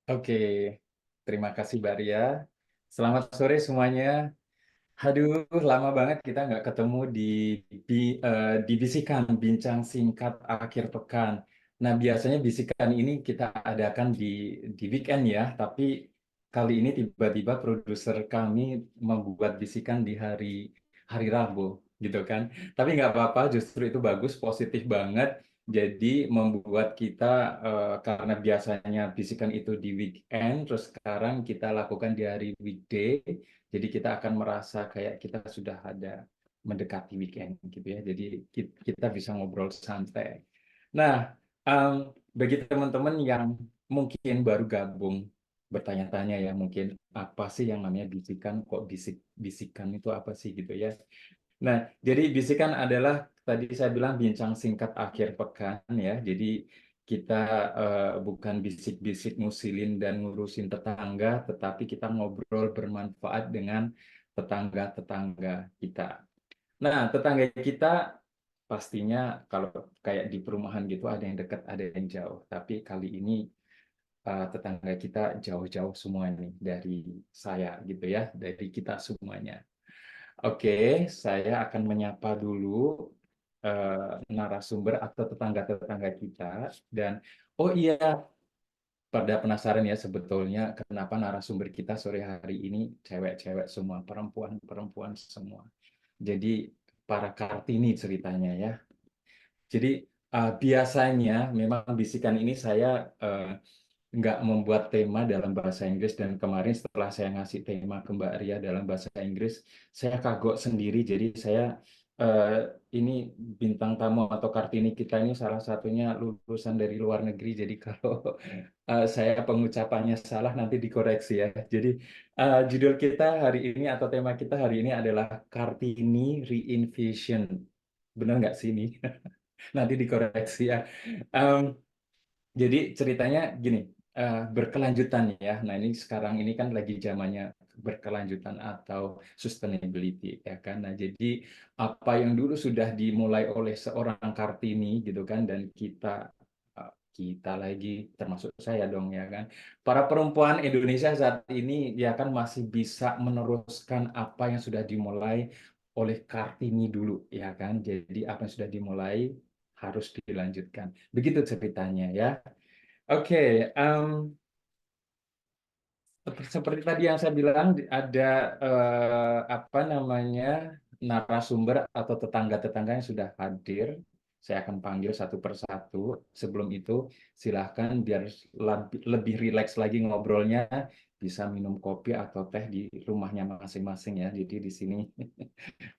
Oke, terima kasih Mbak Ria. Selamat sore semuanya. Aduh, lama banget kita nggak ketemu di Bisikan, Bincang Singkat Akhir Pekan. Nah, biasanya bisikan ini kita adakan di weekend ya, tapi kali ini tiba-tiba produser kami membuat bisikan di hari Rabu, gitu kan. Tapi nggak apa-apa, justru itu bagus, positif banget. Jadi membuat kita, karena biasanya bisikan itu di weekend, terus sekarang kita lakukan di hari weekday, jadi kita akan merasa kayak kita sudah ada mendekati weekend gitu ya. Jadi kita bisa ngobrol santai. Nah, bagi teman-teman yang mungkin baru gabung, bertanya-tanya ya mungkin apa sih yang namanya bisikan, kok bisikan itu apa sih gitu ya. Nah, jadi bisikan adalah tadi saya bilang bincang singkat akhir pekan ya. Jadi kita bukan bisik-bisik ngusilin dan ngurusin tetangga, tetapi kita ngobrol bermanfaat dengan tetangga-tetangga kita. Nah, tetangga kita pastinya kalau kayak di perumahan gitu ada yang dekat, ada yang jauh. Tapi kali ini tetangga kita jauh-jauh semua nih dari saya gitu ya, dari kita semuanya. Oke, saya akan menyapa dulu narasumber atau tetangga-tetangga kita. Dan, oh iya, pada penasaran ya sebetulnya kenapa narasumber kita sore hari ini cewek-cewek semua, perempuan-perempuan semua. Jadi para Kartini ceritanya ya. Jadi biasanya memang bisikan ini saya eh, nggak membuat tema dalam bahasa Inggris, dan kemarin setelah saya ngasih tema ke Mbak Ria dalam bahasa Inggris, saya kagok sendiri. Jadi saya eh, ini bintang tamu atau Kartini kita ini salah satunya lulusan dari luar negeri. Jadi kalau saya pengucapannya salah nanti dikoreksi ya. Jadi judul kita hari ini atau tema kita hari ini adalah Kartini Reinvision. Benar nggak sih ini? Nanti dikoreksi ya. Em, jadi ceritanya gini, berkelanjutan ya. Nah ini sekarang ini kan lagi zamannya berkelanjutan atau sustainability ya kan. Nah jadi apa yang dulu sudah dimulai oleh seorang Kartini gitu kan, dan kita lagi termasuk saya dong ya kan. Para perempuan Indonesia saat ini ya kan masih bisa meneruskan apa yang sudah dimulai oleh Kartini dulu ya kan. Jadi apa yang sudah dimulai harus dilanjutkan. Begitu ceritanya ya. Oke, seperti tadi yang saya bilang, ada apa namanya narasumber atau tetangga-tetangga yang sudah hadir. Saya akan panggil satu persatu. Sebelum itu, silahkan biar lebih rileks lagi ngobrolnya, bisa minum kopi atau teh di rumahnya masing-masing ya. Jadi di sini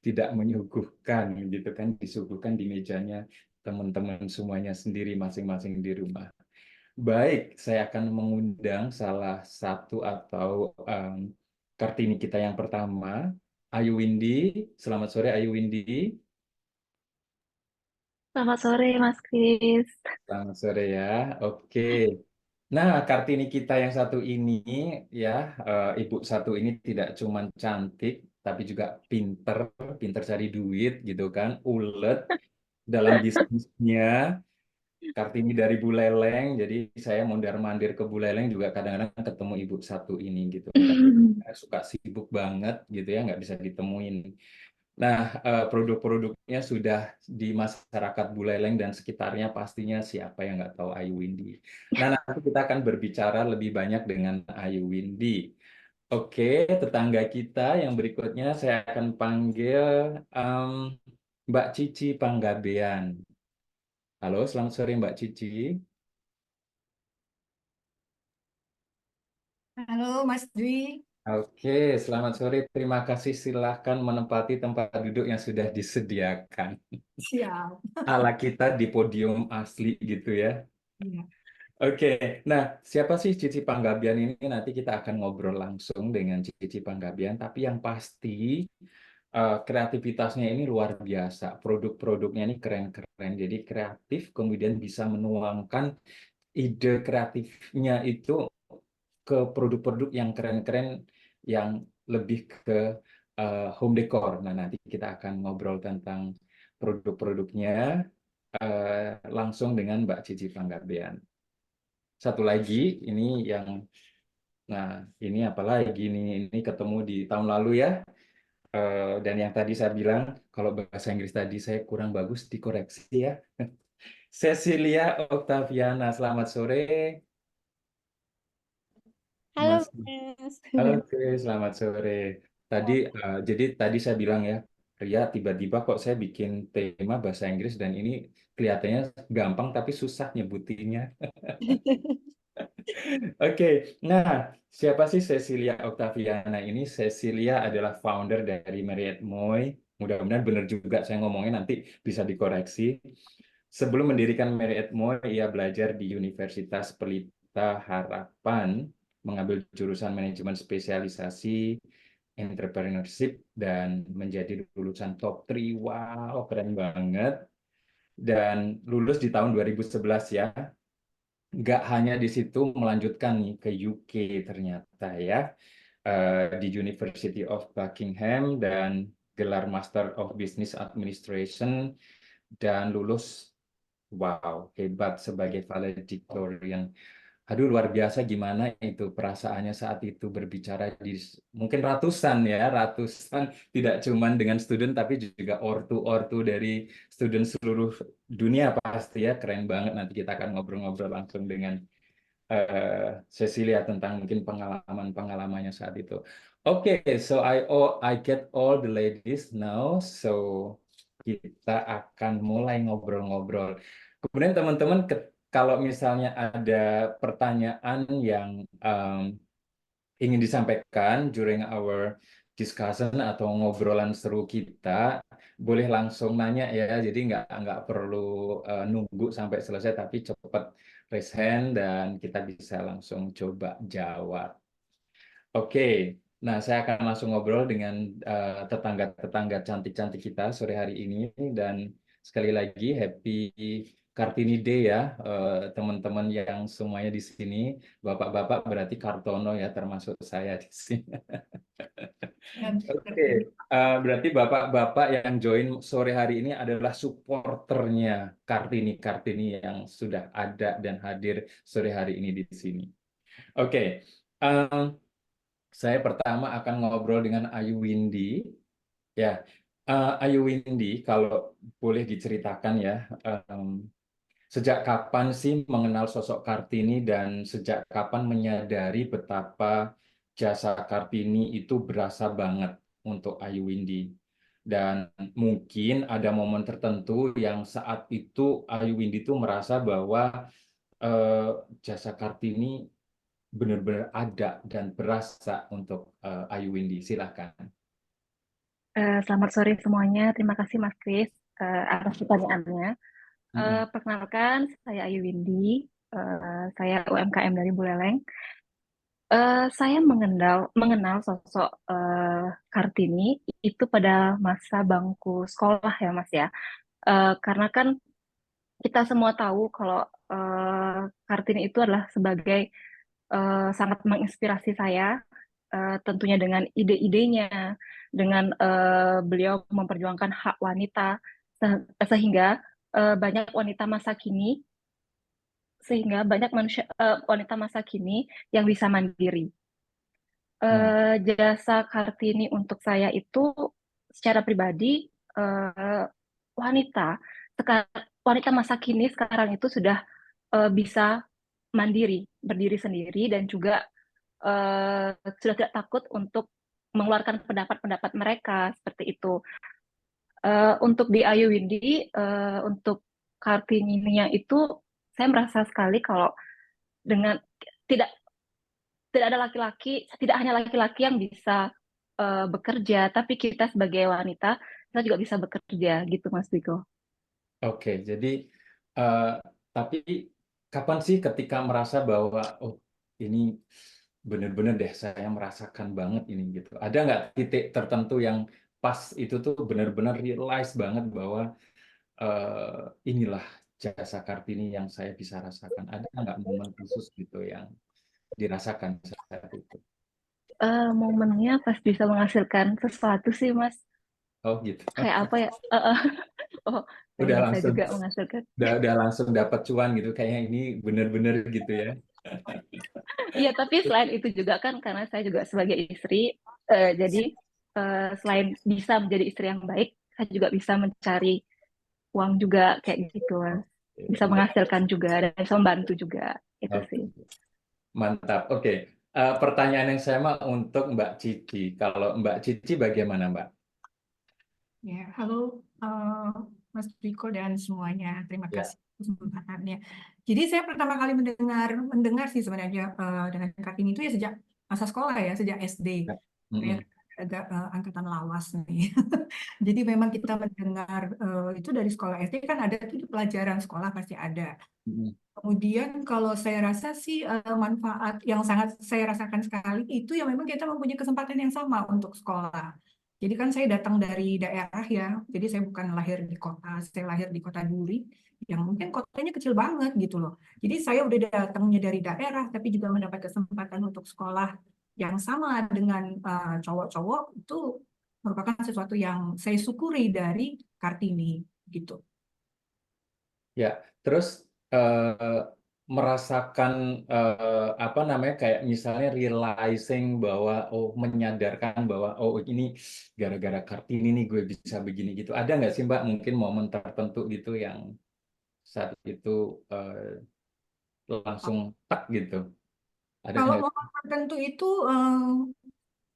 tidak menyuguhkan gitu kan, disuguhkan di mejanya teman-teman semuanya sendiri masing-masing di rumah. Baik, saya akan mengundang salah satu atau Kartini kita yang pertama, Ayu Windy. Selamat sore, Ayu Windy. Selamat sore, Mas Kris. Selamat sore ya. Oke. Nah, Kartini kita yang satu ini ya, Ibu satu ini tidak cuma cantik, tapi juga pinter, pinter cari duit gitu kan, ulet dalam bisnisnya. Kartini dari Buleleng, jadi saya mondar-mandir ke Buleleng juga kadang-kadang ketemu ibu satu ini gitu. Tapi suka sibuk banget gitu ya, nggak bisa ditemuin. Nah, produk-produknya sudah di masyarakat Buleleng dan sekitarnya pastinya siapa yang nggak tahu Ayu Windy. Nah, nanti kita akan berbicara lebih banyak dengan Ayu Windy. Oke, tetangga kita yang berikutnya saya akan panggil em, Mbak Cici Panggabean. Halo, selamat sore Mbak Cici. Halo Mas Dwi, Oke, selamat sore. Terima kasih. Silahkan menempati tempat duduk yang sudah disediakan. siap. Ala kita di podium asli gitu ya. Iya. Oke, nah siapa sih Cici Panggabian ini? Nanti kita akan ngobrol langsung dengan Cici Panggabian. Tapi yang pasti kreativitasnya ini luar biasa. Produk-produknya ini keren-keren. Jadi kreatif, kemudian bisa menuangkan ide kreatifnya itu ke produk-produk yang keren-keren, yang lebih ke home decor. Nah, nanti kita akan ngobrol tentang produk-produknya langsung dengan Mbak Cici Panggabean. satu lagi ini yang, nah ini apalagi ini ketemu di tahun lalu ya. Dan yang tadi saya bilang kalau bahasa Inggris tadi saya kurang bagus dikoreksi ya. Cecilia Octaviana, selamat sore Halo, Mas. Mas. Oke, selamat sore. Jadi tadi saya bilang ya, Ria, tiba-tiba kok saya bikin tema bahasa Inggris dan ini kelihatannya gampang tapi susah nyebutinnya. Oke, nah siapa sih Cecilia Octaviana ini? Cecilia adalah founder dari Marriott Moy. Mudah-mudahan benar juga saya ngomongnya, nanti bisa dikoreksi. Sebelum mendirikan Marriott Moy, ia belajar di Universitas Pelita Harapan, mengambil jurusan manajemen spesialisasi entrepreneurship dan menjadi lulusan top 3. Wow, keren banget. Dan lulus di tahun 2011 ya. Nggak hanya di situ, melanjutkan nih ke UK ternyata ya. Di University of Buckingham dan gelar Master of Business Administration dan lulus. Wow, hebat sebagai valedictorian. Aduh, luar biasa gimana itu perasaannya saat itu berbicara di mungkin ratusan ya, ratusan, tidak cuman dengan student tapi juga ortu-ortu dari student seluruh dunia pasti ya. Keren banget, nanti kita akan ngobrol-ngobrol langsung dengan Cecilia tentang mungkin pengalaman-pengalamannya saat itu. Oke, so I get all the ladies now, so kita akan mulai ngobrol-ngobrol. Kemudian teman-teman, kalau misalnya ada pertanyaan yang ingin disampaikan during our discussion atau ngobrolan seru kita, boleh langsung nanya ya. Jadi nggak perlu nunggu sampai selesai, tapi cepat raise hand dan kita bisa langsung coba jawab. Oke, nah saya akan langsung ngobrol dengan tetangga-tetangga cantik-cantik kita sore hari ini, dan sekali lagi happy Kartini Day ya, teman-teman yang semuanya di sini. Bapak-bapak berarti Kartono ya, termasuk saya di sini. Dan Oke, berarti bapak-bapak yang join sore hari ini adalah supporternya Kartini-Kartini yang sudah ada dan hadir sore hari ini di sini. Oke, em, saya pertama akan ngobrol dengan Ayu Windy. Ya, Ayu Windy, kalau boleh diceritakan ya, em, sejak kapan sih mengenal sosok Kartini dan sejak kapan menyadari betapa jasa Kartini itu berasa banget untuk Ayu Windy? Dan mungkin ada momen tertentu yang saat itu Ayu Windy itu merasa bahwa eh, jasa Kartini benar-benar ada dan berasa untuk Ayu Windy. Silahkan. Selamat sore semuanya. Terima kasih Mas Kris atas pertanyaannya. Mm-mm. Perkenalkan, saya Ayu Windy. Saya UMKM dari Buleleng. Saya mengenal sosok Kartini itu pada masa bangku sekolah ya Mas ya. Karena kan kita semua tahu kalau Kartini itu adalah sebagai sangat menginspirasi saya, tentunya dengan ide-idenya, dengan beliau memperjuangkan hak wanita, sehingga banyak wanita masa kini, wanita masa kini yang bisa mandiri. Hmm. Jasa Kartini untuk saya itu secara pribadi, eh, wanita wanita masa kini sekarang itu sudah bisa mandiri, berdiri sendiri, dan juga sudah tidak takut untuk mengeluarkan pendapat-pendapat mereka seperti itu. Untuk di Ayu Windy, untuk Kartininya itu saya merasa sekali kalau dengan tidak tidak ada laki-laki, tidak hanya laki-laki yang bisa bekerja, tapi kita sebagai wanita kita juga bisa bekerja gitu Mas Biko. Oke, jadi eh, tapi kapan sih ketika merasa bahwa oh ini benar-benar deh saya merasakan banget ini gitu. Ada nggak titik tertentu yang pas itu tuh benar-benar realize banget bahwa inilah jasa Kartini yang saya bisa rasakan. Ada nggak momen khusus gitu yang dirasakan saat itu? Momennya pas bisa menghasilkan sesuatu sih Mas, Oh gitu. kayak apa ya? Oh, saya Udah bisa langsung juga menghasilkan. udah langsung dapat cuan gitu, kayaknya ini bener-bener gitu ya. Iya, tapi selain itu juga kan karena saya juga sebagai istri, jadi selain bisa menjadi istri yang baik, saya juga bisa mencari uang juga kayak gitu, Mas. Bisa menghasilkan juga dan bisa membantu juga. Itu sih. Oke, mantap. Oke. Pertanyaan yang sama untuk Mbak Cici. Kalau Mbak Cici bagaimana, Mbak? Ya, halo Mas Riko dan semuanya. Terima Ya. kasih kesempatannya. Jadi saya pertama kali mendengar sih sebenarnya dengan Kartini itu ya sejak masa sekolah ya, sejak SD. Ya. Saya Mm-mm. agak angkatan lawas nih. Jadi memang kita mendengar itu dari sekolah SD kan ada tuh di pelajaran sekolah pasti ada. Mm-mm. Kemudian kalau saya rasa sih manfaat yang sangat saya rasakan sekali itu yang memang kita mempunyai kesempatan yang sama untuk sekolah. Jadi kan saya datang dari daerah ya, jadi saya bukan lahir di kota, saya lahir di kota Duri yang mungkin kotanya kecil banget gitu loh. Jadi saya udah datangnya dari daerah, tapi juga mendapat kesempatan untuk sekolah yang sama dengan cowok-cowok itu merupakan sesuatu yang saya syukuri dari Kartini gitu. Ya, terus eh, merasakan apa namanya kayak misalnya realizing bahwa oh menyadarkan bahwa oh ini gara-gara Kartini nih gue bisa begini gitu. Ada nggak sih Mbak mungkin momen tertentu gitu yang saat itu langsung tak gitu? Ada Kalau nggak? momen tertentu itu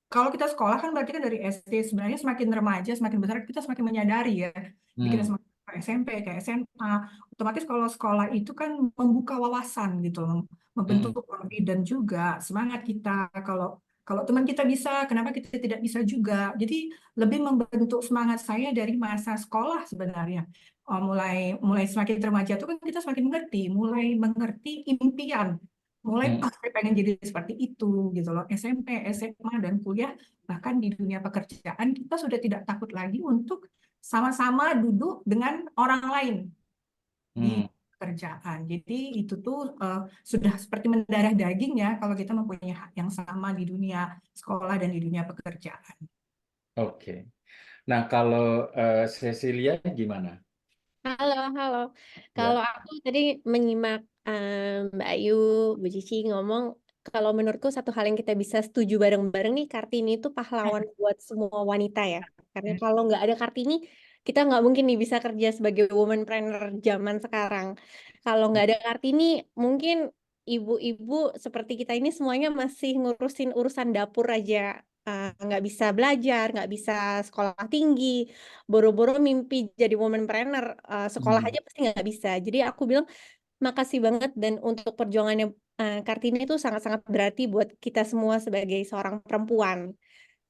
kalau kita sekolah kan berarti kan dari SD sebenarnya semakin remaja, semakin besar kita semakin menyadari ya. Jadi kita Hmm, semakin ke SMP, ke SMA, otomatis kalau sekolah itu kan membuka wawasan gitu, membentuk hmm, confident juga, semangat kita. Kalau kalau teman kita bisa, kenapa kita tidak bisa juga? Jadi lebih membentuk semangat saya dari masa sekolah sebenarnya. Mulai mulai semakin remaja itu kan kita semakin mengerti, mulai mengerti impian mulai hmm. saya pengen jadi seperti itu gitu loh. SMP, SMA dan kuliah bahkan di dunia pekerjaan kita sudah tidak takut lagi untuk sama-sama duduk dengan orang lain di Hmm. pekerjaan. Jadi itu tuh sudah seperti mendarah daging ya kalau kita mempunyai hak yang sama di dunia sekolah dan di dunia pekerjaan. Oke. Nah, kalau Cecilia gimana? Halo, halo. Kalau Ya. aku tadi menyimak Mbak Ayu, Bu Cici ngomong, kalau menurutku satu hal yang kita bisa setuju bareng-bareng nih, Kartini itu pahlawan buat semua wanita ya. Karena kalau nggak ada Kartini, kita nggak mungkin nih bisa kerja sebagai womanpreneur zaman sekarang. Kalau nggak ada Kartini, mungkin ibu-ibu seperti kita ini semuanya masih ngurusin urusan dapur aja. Nggak bisa belajar, nggak bisa sekolah tinggi, boro-boro mimpi jadi womanpreneur, sekolah Hmm. aja pasti nggak bisa. Jadi aku bilang makasih banget dan untuk perjuangannya Kartini itu sangat-sangat berarti buat kita semua sebagai seorang perempuan.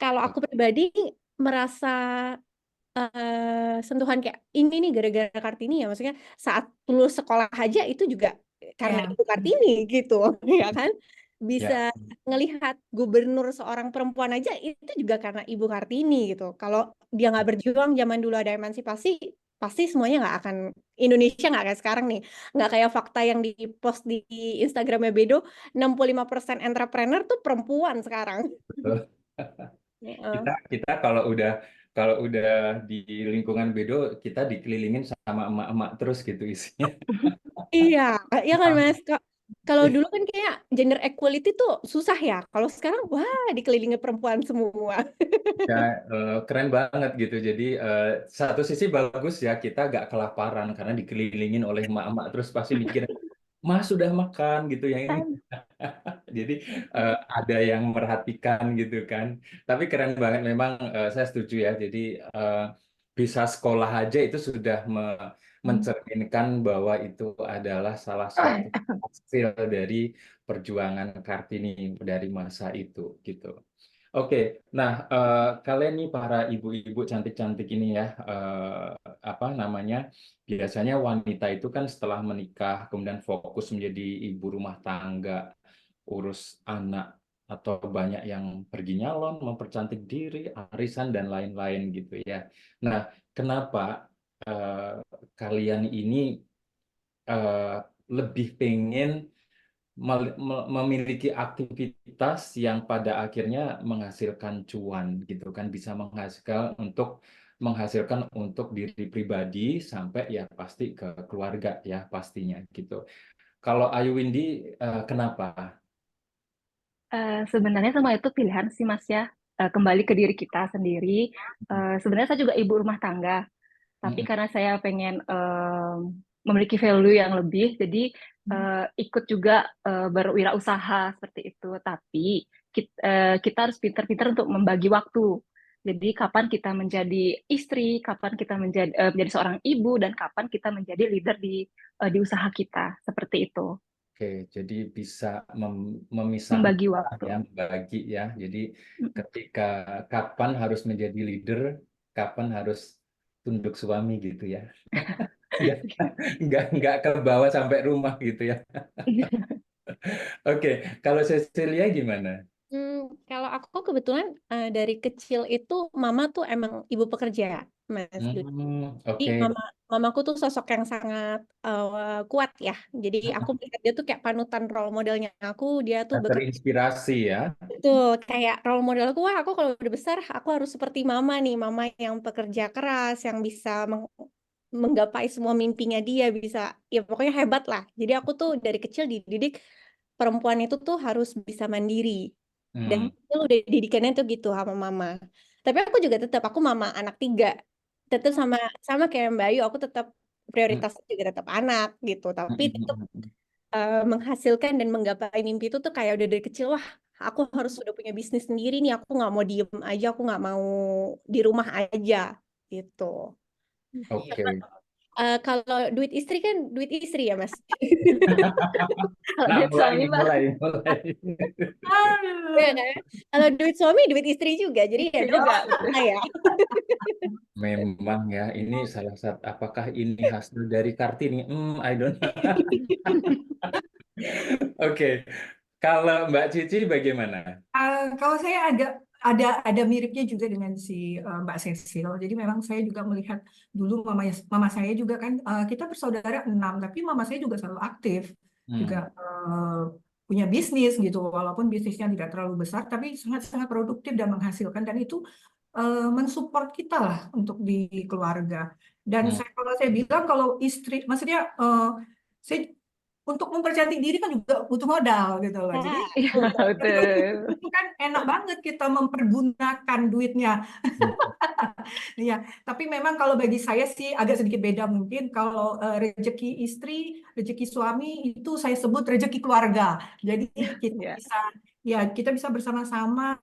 Kalau aku pribadi merasa sentuhan kayak ini nih gara-gara Kartini ya, maksudnya saat lulus sekolah aja itu juga karena Ya, Ibu Kartini gitu, ya kan? Bisa Ya. ngelihat gubernur seorang perempuan aja itu juga karena Ibu Kartini gitu. Kalau dia nggak berjuang zaman dulu ada emansipasi, pasti semuanya nggak akan Indonesia nggak kayak sekarang nih, nggak kayak fakta yang dipost di Instagramnya Bedo, 65% entrepreneur tuh perempuan sekarang. Betul. Heeh. Kita kalau udah di lingkungan bedo kita dikelilingin sama emak-emak terus gitu isinya. Iya, ya kan Mas. Kalau dulu kan kayak gender equality tuh susah ya. Kalau sekarang wah dikelilingi perempuan semua. Ya, keren banget gitu. Jadi satu sisi bagus ya kita gak kelaparan karena dikelilingin oleh emak-emak terus pasti mikir, Mas sudah makan gitu yang ini. Jadi ada yang merhatikan gitu kan. Tapi keren banget memang saya setuju ya. Jadi eh, bisa sekolah aja itu sudah mencerminkan bahwa itu adalah salah satu hasil dari perjuangan Kartini dari masa itu gitu. Oke, nah kalian nih para ibu-ibu cantik-cantik ini ya, apa namanya? Biasanya wanita itu kan setelah menikah kemudian fokus menjadi ibu rumah tangga, urus anak atau banyak yang pergi nyalon, mempercantik diri, arisan dan lain-lain gitu ya. Nah, kenapa eh, kalian ini eh, lebih pengen memiliki aktivitas yang pada akhirnya menghasilkan cuan gitu kan bisa menghasilkan untuk menghasilkan untuk diri pribadi sampai ya pasti ke keluarga ya pastinya gitu. Kalau Ayu Windy, kenapa? Sebenarnya semua itu pilihan sih Mas ya. Kembali ke diri kita sendiri. Sebenarnya saya juga ibu rumah tangga, tapi Mm-mm. karena saya pengen memiliki value yang lebih, jadi ikut juga berwirausaha seperti itu. Tapi kita harus pintar-pintar untuk membagi waktu. Jadi kapan kita menjadi istri, kapan kita menjadi seorang ibu, dan kapan kita menjadi leader di usaha kita. Seperti itu. Oke, jadi bisa memisahkan Membagi waktu. ya, membagi ya. Jadi Mm. ketika kapan harus menjadi leader, kapan harus tunduk suami gitu ya. Nggak, nggak ke bawah sampai rumah gitu ya. Oke, kalau Cecilia gimana? Kalau aku kebetulan dari kecil itu mama tuh emang ibu pekerja, Mas Dudi. Jadi Oke. mamaku tuh sosok yang sangat kuat ya. Jadi aku melihat dia tuh kayak panutan role modelnya aku. Dia tuh bekerja Terinspirasi ya. tuh kayak role modelku. Wah, aku kalau udah besar aku harus seperti mama nih, mama yang pekerja keras, yang bisa menggapai semua mimpinya dia, bisa ya pokoknya hebat lah. Jadi aku tuh dari kecil dididik perempuan itu tuh harus bisa mandiri. Dan Hmm. kecil udah didikannya tuh gitu sama mama. Tapi aku juga tetap aku mama anak tiga. Tetap sama sama kayak Mbak Ayu, aku tetap Hmm. prioritas juga tetap anak gitu. Tapi tetap menghasilkan dan menggapai mimpi itu tuh kayak udah dari kecil. Wah, aku harus udah punya bisnis sendiri nih. Aku nggak mau diem aja. Aku nggak mau di rumah aja gitu. Oke. Kalau duit istri kan duit istri ya, Mas. Kalau Nah, duit mulai suami, nih, Pak. mulai. Iya Aduh. kan? Kalau duit suami duit istri juga. Jadi ya Juga. bisa ya. Memang ya, ini salah satu, apakah ini hasil dari Kartini? I don't know. Oke, kalau Mbak Cici bagaimana? Kalau saya ada miripnya juga dengan si Mbak Cecil. Jadi memang saya juga melihat dulu mama saya juga kan kita bersaudara 6, tapi mama saya juga selalu aktif, juga Hmm, punya bisnis gitu. Walaupun bisnisnya tidak terlalu besar, tapi sangat-sangat produktif dan menghasilkan. Dan itu mensupport kita lah untuk di keluarga. Dan hmm. kalau saya bilang kalau istri, maksudnya saya untuk mempercantik diri kan juga butuh modal gitu loh. Jadi Nah, Iya, betul. itu kan enak banget kita mempergunakan duitnya. Iya, tapi memang kalau bagi saya sih agak sedikit beda mungkin. Kalau rezeki istri, rezeki suami itu saya sebut rezeki keluarga. Jadi kita Ya. bisa kita bisa bersama-sama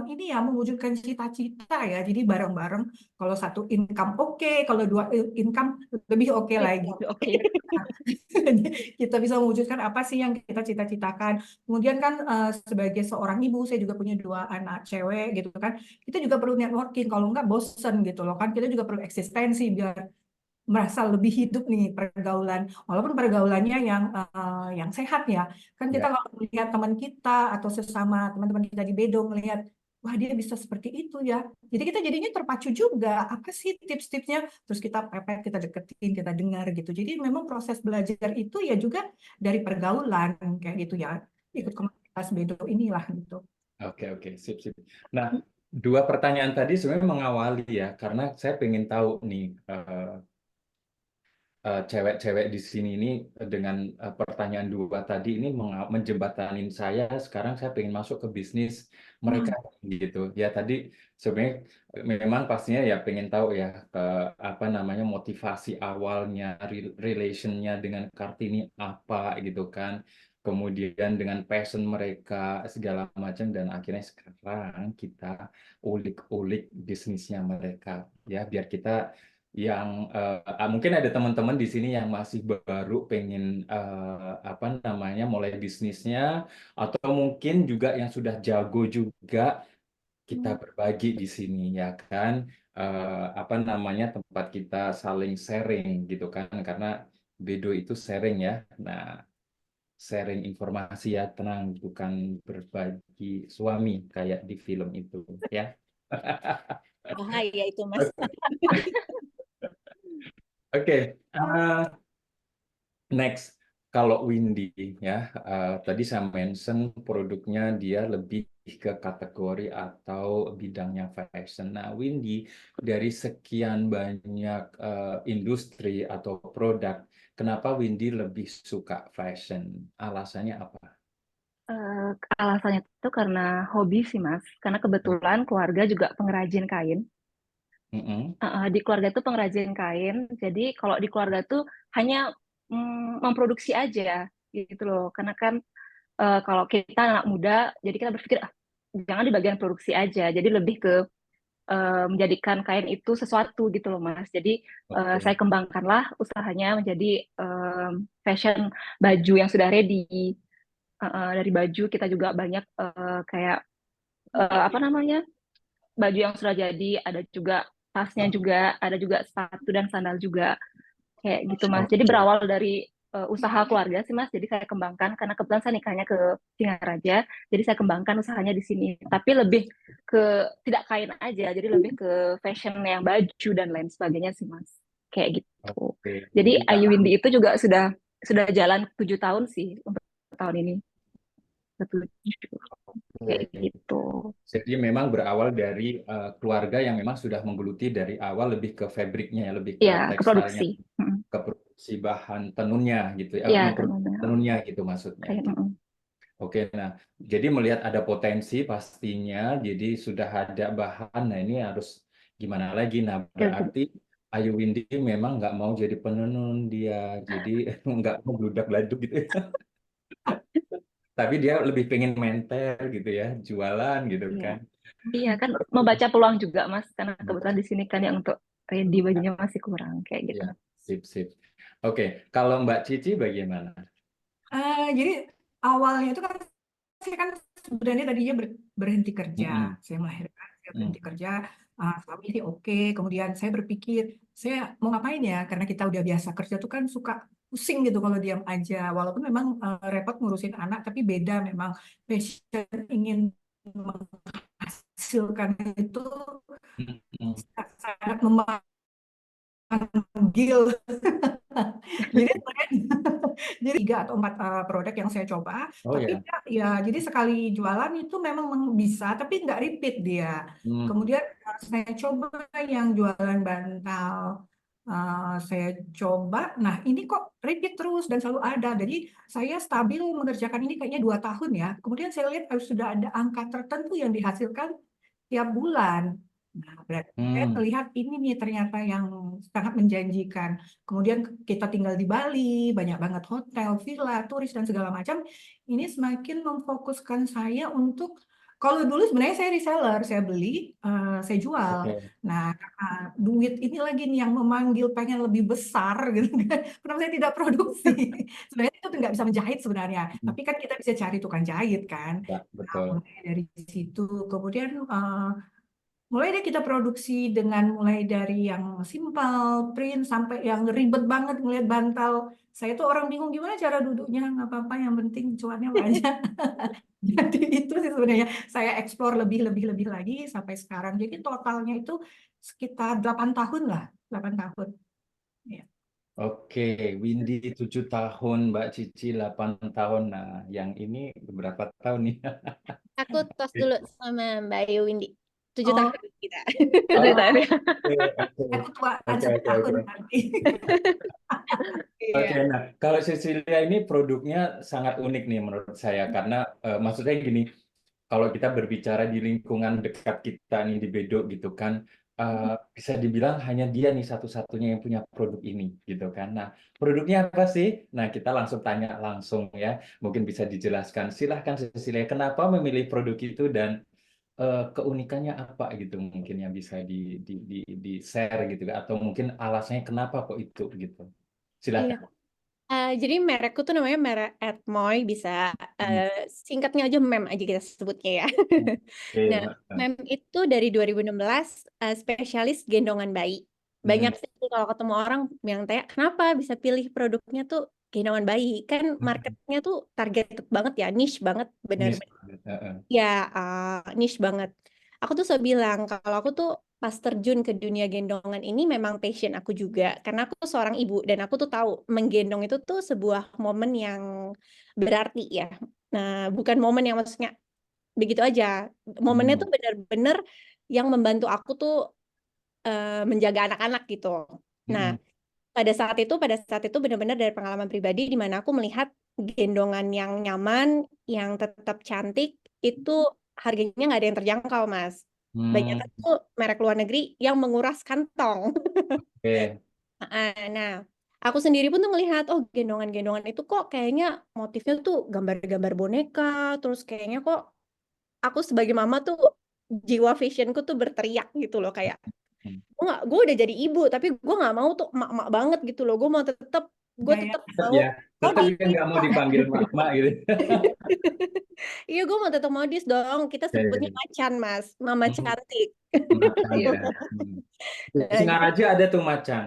ini ya mewujudkan cita-cita ya. Jadi bareng-bareng. Kalau satu income oke, kalau dua income lebih oke lagi. Oke. Kita bisa mewujudkan apa sih yang kita cita-citakan. Kemudian kan sebagai seorang ibu, saya juga punya 2 anak cewek gitu kan. Kita juga perlu networking, kalau enggak bosen gitu loh kan. Kita juga perlu eksistensi biar merasa lebih hidup nih pergaulan. Walaupun pergaulannya yang sehat ya. Kan kita Ya, kalau melihat teman kita atau sesama teman-teman kita di Bedo melihat wah dia bisa seperti itu ya. Jadi kita jadinya terpacu juga. Apa sih tips-tipsnya? Terus kita pepet, kita deketin, kita dengar gitu. Jadi memang proses belajar itu ya juga dari pergaulan kayak gitu ya. Ikut komunitas Bedo inilah gitu. oke, sip, sip. Nah, dua pertanyaan tadi sebenarnya mengawali ya, karena saya pengen tahu nih, cewek-cewek di sini ini dengan pertanyaan dua tadi ini menjembatanin saya. Sekarang saya pengen masuk ke bisnis mereka Hmm, gitu. Ya tadi sebenarnya memang pastinya ya pengen tahu ya apa namanya motivasi awalnya, relationnya dengan Kartini apa gitu kan. Kemudian dengan passion mereka segala macam dan akhirnya sekarang kita ulik-ulik bisnisnya mereka ya biar kita yang mungkin ada teman-teman di sini yang masih baru pengen apa namanya mulai bisnisnya atau mungkin juga yang sudah jago juga kita berbagi di sini ya kan. Apa namanya tempat kita saling sharing gitu kan karena Bedo itu sharing ya. Nah, sharing informasi ya tenang bukan berbagi suami kayak di film itu ya. bahaya itu, Mas. Oke, next, kalau Windy ya, tadi saya mention produknya dia lebih ke kategori atau bidangnya fashion. Nah, Windy, dari sekian banyak industri atau produk, kenapa Windy lebih suka fashion? Alasannya apa? Alasannya itu karena hobi sih Mas, karena kebetulan keluarga juga pengrajin kain. Mm-mm. Di keluarga itu pengrajin kain, jadi kalau di keluarga tuh hanya memproduksi aja gitu loh. Karena kan kalau kita anak muda, jadi kita berpikir jangan di bagian produksi aja, jadi lebih ke menjadikan kain itu sesuatu gitu loh Mas. Jadi saya Oke. kembangkanlah usahanya menjadi fashion baju yang sudah ready. Dari baju kita juga banyak kayak apa namanya, baju yang sudah jadi, ada juga tasnya juga, ada juga sepatu dan sandal juga kayak gitu Mas. Jadi Oke. berawal dari usaha keluarga sih Mas. Jadi saya kembangkan karena kebetulan saya nikahnya ke Singaraja, jadi saya kembangkan usahanya di sini. Tapi lebih ke tidak kain aja, jadi lebih ke fashion yang baju dan lain sebagainya sih Mas. Kayak gitu. Oke. Jadi Jadi Ayu Kak, Windy itu juga sudah jalan 7 tahun sih untuk tahun ini. 7 kayak gitu. jadi memang berawal dari keluarga yang memang sudah menggeluti dari awal lebih ke fabriknya ya, lebih ke Ya, ke tekstilnya, produksi. ke produksi bahan tenunnya gitu ya, Ya, memproduksi tentunya. tenunnya gitu maksudnya Kayak, gitu. Oke, nah jadi melihat ada potensi pastinya, jadi sudah ada bahan, nah ini harus gimana lagi? Nah berarti Ayu Windy memang nggak mau jadi penenun dia, jadi nggak mau bludak-bladuk gitu ya. Tapi dia lebih pengen menter gitu ya, jualan gitu Iya. kan. Iya kan membaca peluang juga Mas, karena kebetulan Baca. di sini kan yang untuk ready bajunya masih kurang kayak gitu. Ya, sip, sip. Oke, kalau Mbak Cici bagaimana? Jadi awalnya itu kan saya kan sebenarnya tadinya berhenti kerja, Mm-mm. saya melahirkan, saya Mm. berhenti kerja, suami sih oke, kemudian saya berpikir saya mau ngapain ya, karena kita udah biasa kerja tuh kan suka pusing gitu kalau diam aja, walaupun memang repot ngurusin anak, tapi beda memang passion ingin menghasilkan itu Mm-mm. sangat memanggil. Jadi sebenarnya jadi 3 atau 4 produk yang saya coba, Oh tapi ya. ya jadi sekali jualan itu memang bisa, tapi nggak repeat dia. Hmm. Kemudian saya coba yang jualan bantal, saya coba, nah ini kok repeat terus dan selalu ada. Jadi saya stabil mengerjakan ini kayaknya 2 tahun ya. Kemudian saya lihat harus sudah ada angka tertentu yang dihasilkan tiap bulan. Nah, berarti saya Hmm. melihat ini nih ternyata yang sangat menjanjikan. Kemudian kita tinggal di Bali, banyak banget hotel, villa, turis, dan segala macam. Ini semakin memfokuskan saya untuk, kalau dulu sebenarnya saya reseller, saya beli, saya jual. Oke. Nah, karena duit ini lagi nih yang memanggil pengen lebih besar, gitu kan. Kenapa saya tidak produksi? Sebenarnya itu nggak bisa menjahit sebenarnya. Hmm. Tapi kan kita bisa cari tukang jahit kan. Ya, Nah, betul. mulai dari situ. Kemudian mulai deh kita produksi dengan mulai dari yang simpel, print, sampai yang ribet banget ngeliat bantal. Saya tuh orang bingung gimana cara duduknya, nggak apa-apa, yang penting cuannya banyak. Jadi itu sih sebenarnya saya eksplor lebih lagi sampai sekarang. Jadi totalnya itu sekitar 8 tahun lah, 8 tahun. Ya. Oke, Windy 7 tahun, Mbak Cici 8 tahun. Nah, yang ini berapa tahun nih? Aku tos dulu sama Mbak Ayu Windy. 7 tahun Oh, kita. Oh, Ceritanya. oke, oke. aku tuaan Oke, satu oke, tahun oke. nanti. Oke, Iya. nah kalau Cecilia ini produknya sangat unik nih menurut saya karena maksudnya gini, kalau kita berbicara di lingkungan dekat kita nih di Bedo gitu kan, bisa dibilang hanya dia nih satu-satunya yang punya produk ini gitu kan. Nah, produknya apa sih? Nah, kita langsung tanya langsung ya, mungkin bisa dijelaskan. Silahkan Cecilia, kenapa memilih produk itu dan keunikannya apa gitu mungkin yang bisa di share gitu atau mungkin alasannya kenapa kok itu gitu. Iya. Silakan. Jadi merekku tuh namanya merek Atmoy, bisa Hmm. singkatnya aja mem aja kita sebutnya ya. Oke, Nah, mem itu dari 2016 spesialis gendongan bayi. Banyak hmm. sih kalau ketemu orang yang tanya, kenapa bisa pilih produknya tuh gendongan bayi? Kan marketnya tuh targeted banget ya, niche banget, Nis bener-bener. banget. Ya, niche banget. Aku tuh selalu bilang, kalau aku tuh pas terjun ke dunia gendongan ini memang passion aku juga. Karena aku seorang ibu dan aku tuh tahu menggendong itu tuh sebuah momen yang berarti ya. Nah, bukan momen yang maksudnya begitu aja. Momennya tuh Hmm. bener-bener yang membantu aku tuh menjaga anak-anak gitu. Nah, Mm-mm. pada saat itu benar-benar dari pengalaman pribadi di mana aku melihat gendongan yang nyaman, yang tetap cantik itu harganya nggak ada yang terjangkau, Mas. Banyak Hmm. tuh merek luar negeri yang menguras kantong. Oke. Nah, aku sendiri pun tuh ngelihat, oh gendongan-gendongan itu kok kayaknya motifnya tuh gambar-gambar boneka, terus kayaknya kok aku sebagai mama tuh jiwa fashionku tuh berteriak gitu loh kayak Hmm. gue udah jadi ibu tapi gue nggak mau tuh emak-emak banget gitu loh, gue Ya, ya. tetap Tetap mau ya, tetap ya modis. nggak mau dipanggil mama gitu. Iya, gue mau tetap modis dong, kita Ya, ya, sebutnya ya. macan, Mas, mama Hmm. cantik. Macan Iya. ya. Hmm. Di Nah, jadi Singaraja ada tuh macan.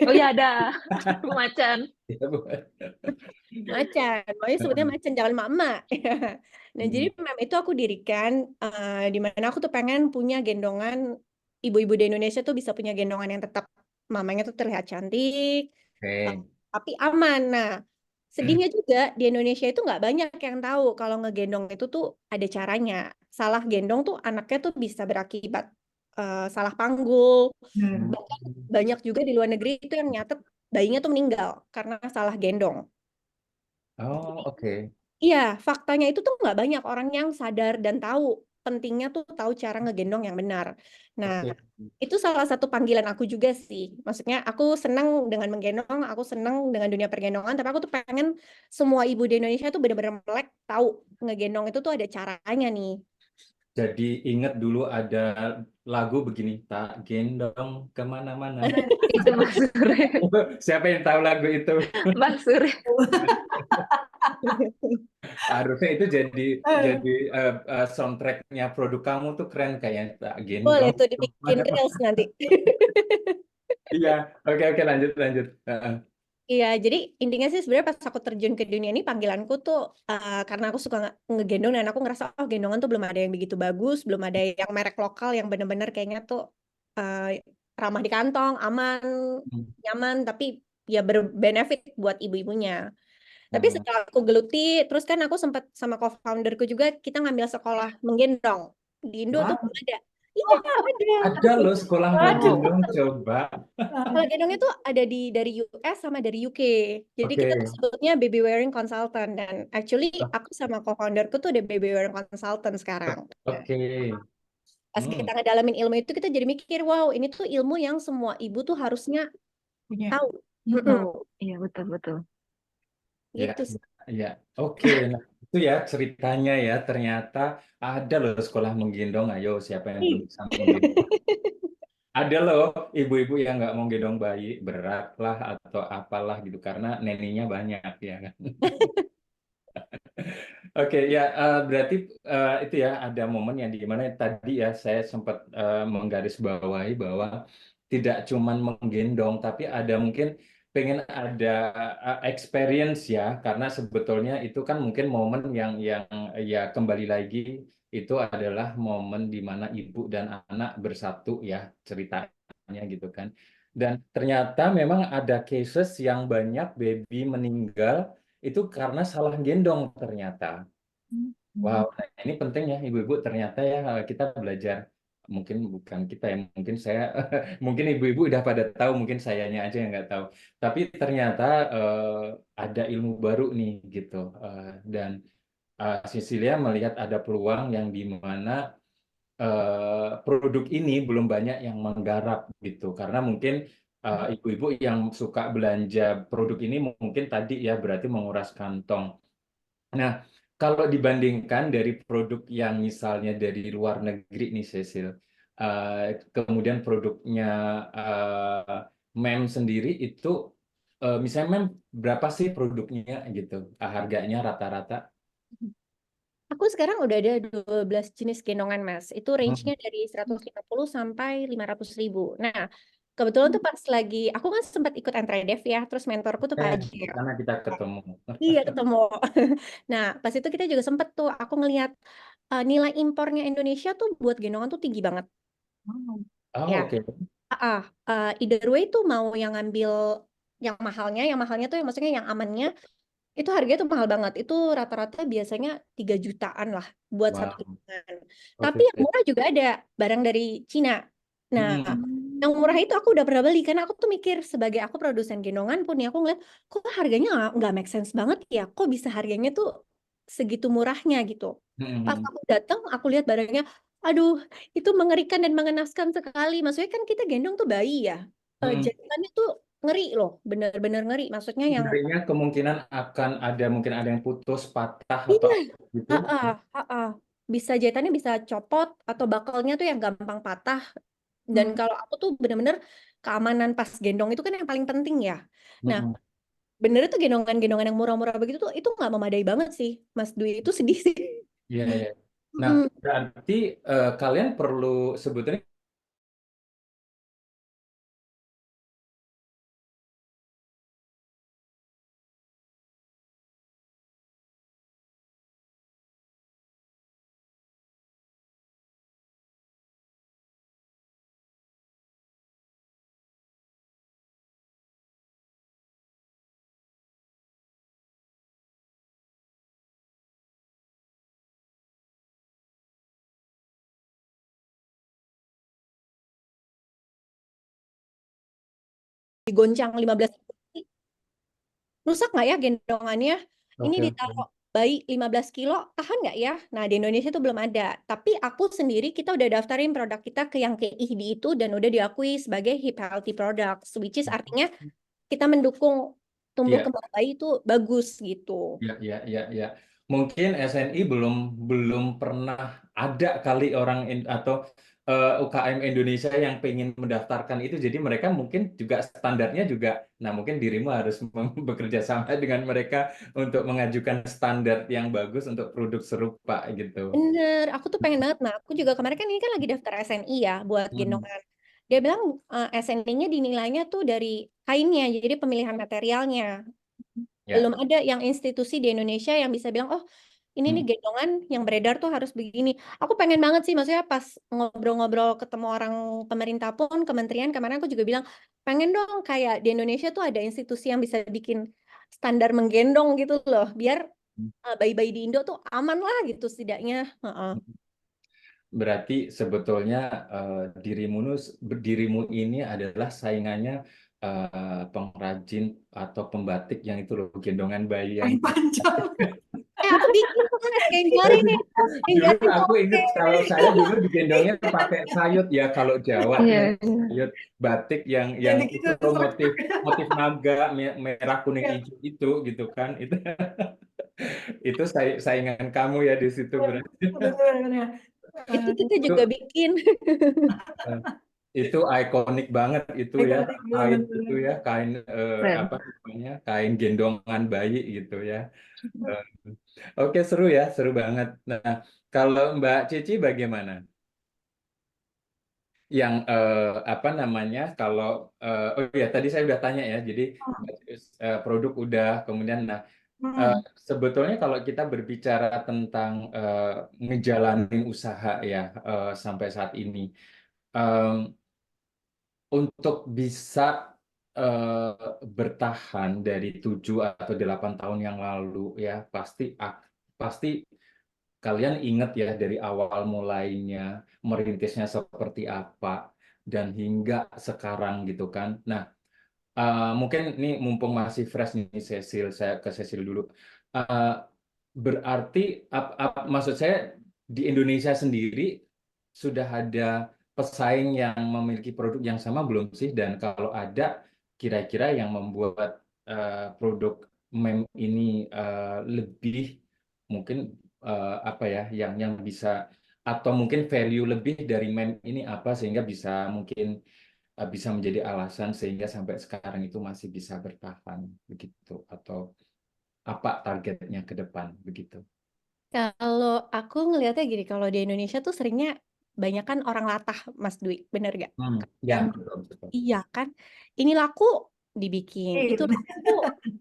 Oh ya ada Bu Macan. Ya, Bu. macan, makanya sebutnya macan, jangan mama. Nah, jadi Hmm. mem itu aku dirikan di mana aku tuh pengen punya gendongan, ibu-ibu di Indonesia tuh bisa punya gendongan yang tetap mamanya tuh terlihat cantik, eh, Oke. tapi aman. Nah, sedihnya juga di Indonesia itu nggak banyak yang tahu kalau ngegendong itu tuh ada caranya. Salah gendong tuh anaknya tuh bisa berakibat salah panggul. Benar. Bahkan banyak juga di luar negeri itu yang nyatet bayinya tuh meninggal karena salah gendong. Oh, oke. Iya, faktanya itu tuh nggak banyak orang yang sadar dan tahu pentingnya tuh tahu cara ngegendong yang benar. Nah, Oke. itu salah satu panggilan aku juga sih. Maksudnya aku senang dengan menggendong, aku senang dengan dunia pergendongan, tapi aku tuh pengen semua ibu di Indonesia tuh benar-benar melek tahu ngegendong itu tuh ada caranya nih. Jadi ingat dulu ada lagu begini, tak gendong kemana-mana. Itu Bang Sure. Siapa yang tahu lagu itu? Bang Sure. Harusnya itu jadi Eh, jadi soundtracknya produk kamu tuh keren kayak tak Boleh gendong tuh dibikin kemana-mana. reels nanti. Iya, oke oke lanjut lanjut. Heeh. Iya, jadi intinya sih sebenarnya pas aku terjun ke dunia ini panggilanku tuh karena aku suka ngegendong dan aku ngerasa oh gendongan tuh belum ada yang begitu bagus, belum ada yang merek lokal yang bener-bener kayaknya tuh eh, ramah di kantong, aman, nyaman, tapi ya berbenefit buat ibu-ibunya. Tapi Nah, setelah aku geluti, terus kan aku sempat sama co-founderku juga kita ngambil sekolah menggendong. Di Indo tuh wah, belum ada. Iya, ada. ada loh sekolah Waduh. menggendong coba. Kalau gendongnya tuh ada dari US sama dari UK. Jadi kita tuh Oke. sebutnya baby wearing consultant dan actually aku sama co-founderku tuh udah baby wearing consultant sekarang. Oke. Pas Hmm. kita ngedalamin ilmu itu kita jadi mikir, wow, ini tuh ilmu yang semua ibu tuh harusnya punya. tahu. Mm-mm. Mm-mm. Oh, iya betul betul. Ya, Gitu sih. ya. Oke. Nah, itu ya ceritanya ya. Ternyata ada loh sekolah menggendong. Ayo, siapa yang belum bisa menggendong? Ada loh ibu-ibu yang nggak mau gendong bayi berat lah atau apalah gitu karena neninya banyak ya kan. Oke ya berarti itu ya ada momen yang di mana tadi ya saya sempat menggarisbawahi bahwa tidak cuman menggendong tapi ada mungkin pengen ada experience ya karena sebetulnya itu kan mungkin momen yang ya kembali lagi itu adalah momen di mana ibu dan anak bersatu ya ceritanya gitu kan. Dan ternyata memang ada cases yang banyak baby meninggal itu karena salah gendong ternyata. Wow, Mm-mm. nah ini penting ya ibu-ibu ternyata ya kita belajar mungkin bukan kita ya mungkin saya mungkin ibu-ibu udah pada tahu mungkin sayanya aja yang nggak tahu tapi ternyata ada ilmu baru nih gitu. Dan Cecilia melihat ada peluang yang di mana produk ini belum banyak yang menggarap gitu karena mungkin ibu-ibu yang suka belanja produk ini mungkin tadi ya berarti menguras kantong. Nah, kalau dibandingkan dari produk yang misalnya dari luar negeri nih, Cecil, kemudian produknya MEM sendiri itu, misalnya MEM berapa sih produknya gitu, harganya rata-rata? Aku sekarang udah ada 12 jenis gendongan, Mas. Itu Hmm. range-nya dari 150 sampai 500 ribu. Nah, kebetulan tuh pas lagi, aku kan sempat ikut Entredev ya, terus mentorku tuh Pak Haji. Di sana kita ketemu. Iya, ketemu. Nah, pas itu kita juga sempet tuh, aku ngelihat nilai impornya Indonesia tuh buat gendongan tuh tinggi banget. Wow. Oh, Ya, oke. either way tuh mau yang ngambil yang mahalnya tuh yang maksudnya yang amannya, Itu harganya tuh mahal banget. Itu rata-rata biasanya 3 jutaan lah buat satu Wow. gendongan. Tapi Oke. yang murah juga ada, barang dari Cina. Nah, Hmm. yang murah itu aku udah pernah beli karena aku tuh mikir sebagai aku produsen gendongan pun ya aku ngeliat kok harganya nggak make sense banget ya. Kok bisa harganya tuh segitu murahnya gitu. Pas Hmm. aku datang, aku lihat barangnya, aduh, itu mengerikan dan mengenaskan sekali. Maksudnya kan kita gendong tuh bayi ya. Hmm. Jahitannya tuh ngeri loh, bener-bener ngeri. Maksudnya yang Ngerinya kemungkinan akan ada mungkin ada yang putus, patah atau iya, apa gitu. heeh, heeh. Bisa jahitannya bisa copot atau bakalnya tuh yang gampang patah. Dan Hmm. kalau aku tuh bener-bener keamanan pas gendong itu kan yang paling penting ya. Nah, Hmm. bener tuh gendongan-gendongan yang murah-murah begitu tuh itu nggak memadai banget sih, Mas Dwi. Itu sedih sih. Iya, iya. Nah, Mm-mm. berarti kalian perlu sebetulnya Digoncang 15 kilo. Rusak nggak ya gendongannya? Ini oke, oke. ditaruh bayi 15 kilo, tahan nggak ya? Nah, di Indonesia itu belum ada. Tapi aku sendiri, kita udah daftarin produk kita ke yang KIHD itu dan udah diakui sebagai hip healthy products, which is artinya kita mendukung tumbuh Iya, kembang bayi itu bagus gitu. iya, iya, iya, iya. Mungkin SNI belum belum pernah ada kali orang atau UKM Indonesia yang pengen mendaftarkan itu. Jadi mereka mungkin juga standarnya juga. Nah, mungkin dirimu harus bekerja sama dengan mereka untuk mengajukan standar yang bagus untuk produk serupa gitu. Bener, aku tuh pengen banget. Nah, aku juga kemarin kan ini kan lagi daftar SNI ya buat Hmm. gendongan. Dia bilang SNI-nya dinilainya tuh dari kainnya, jadi pemilihan materialnya. Ya. Belum ada yang institusi di Indonesia yang bisa bilang, oh ini nih Hmm. gendongan yang beredar tuh harus begini. Aku pengen banget sih, maksudnya pas ngobrol-ngobrol ketemu orang pemerintah pun, kementerian, kemarin aku juga bilang, pengen dong kayak di Indonesia tuh ada institusi yang bisa bikin standar menggendong gitu loh, biar bayi-bayi di Indo tuh aman lah gitu setidaknya. Heeh. Berarti sebetulnya dirimu ini adalah saingannya pengrajin atau pembatik yang itu loh gendongan bayi yang Kain panjang. Aku bikin tuh kan kain jari nih, kain dulu jari aku oke. inget kalau saya dulu digendongnya pakai sayut ya kalau Jawa tuh Iya, yang iya. sayut batik yang Jadi itu gitu loh serak. motif motif naga merah kuning Ya, hijau itu gitu kan itu saingan kamu ya di situ ya, berarti. benar-benar. Itu Eh, kita juga Itu bikin. eh, itu ikonik banget itu ya ikonik kain banget. itu ya kain Keren. apa namanya kain gendongan bayi gitu ya. Eh, Oke seru ya seru banget. Nah kalau Mbak Cici bagaimana? Yang apa namanya kalau oh ya tadi saya udah tanya ya jadi produk udah kemudian nah eh, Hmm. sebetulnya kalau kita berbicara tentang ngejalanin usaha ya sampai saat ini em, untuk bisa bertahan dari 7 atau 8 tahun yang lalu ya pasti kalian ingat ya dari awal mulainya merintisnya seperti apa dan hingga sekarang gitu kan. Nah, mungkin ini mumpung masih fresh nih Cecil, saya ke Cecil dulu. Eh, Berarti maksud saya di Indonesia sendiri sudah ada pesaing yang memiliki produk yang sama belum sih? Dan kalau ada, kira-kira yang membuat produk meme ini lebih mungkin apa ya, yang bisa atau mungkin value lebih dari meme ini apa sehingga bisa mungkin bisa menjadi alasan sehingga sampai sekarang itu masih bisa bertahan begitu atau apa targetnya ke depan begitu. Kalau aku ngelihatnya gini, kalau di Indonesia tuh seringnya banyak kan orang latah, Mas Dwi, bener gak? Ya, Yang betul, betul. iya kan, ini laku dibikin, itu Iya, laku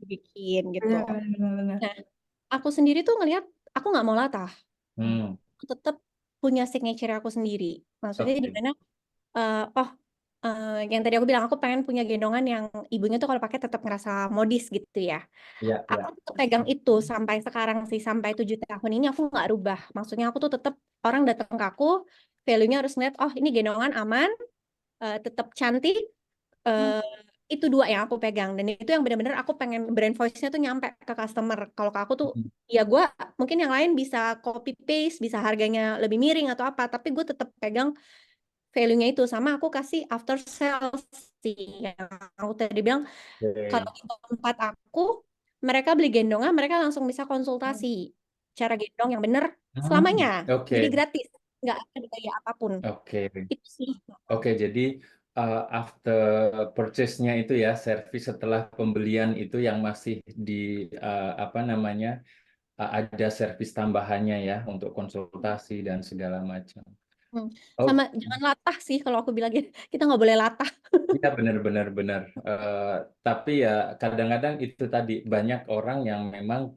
dibikin gitu. benar-benar. Nah, aku sendiri tuh ngelihat, aku nggak mau latah, Hmm, aku tetap punya signature aku sendiri. Maksudnya di oke. mana, oh yang tadi aku bilang aku pengen punya gendongan yang ibunya tuh kalau pakai tetap ngerasa modis gitu ya. Ya, ya. Aku tetap pegang itu sampai sekarang sih, sampai 7 tahun ini aku nggak rubah. Maksudnya aku tuh tetap orang datang ke aku, value-nya harus ngeliat, oh ini gendongan aman, tetap cantik. Hmm. eh, itu dua yang aku pegang dan itu yang benar-benar aku pengen brand voice-nya tuh nyampe ke customer. Kalau ke aku tuh Mm, ya gue mungkin yang lain bisa copy paste, bisa harganya lebih miring atau apa, tapi gue tetap pegang value-nya itu. Sama aku kasih after sales sih yang aku tadi bilang, kalau Oke. di tempat aku mereka beli gendongan mereka langsung bisa konsultasi cara gendong yang benar selamanya, jadi Oke, gratis, nggak ada biaya apapun. oke. Itu sih. Oke, jadi after purchase-nya itu ya, service setelah pembelian itu yang masih di apa namanya, ada service tambahannya ya untuk konsultasi dan segala macam. Hmm. Oh, Sama jangan latah sih kalau aku bilang gitu. Kita nggak boleh latah. iya benar-benar benar. Tapi ya kadang-kadang itu tadi banyak orang yang memang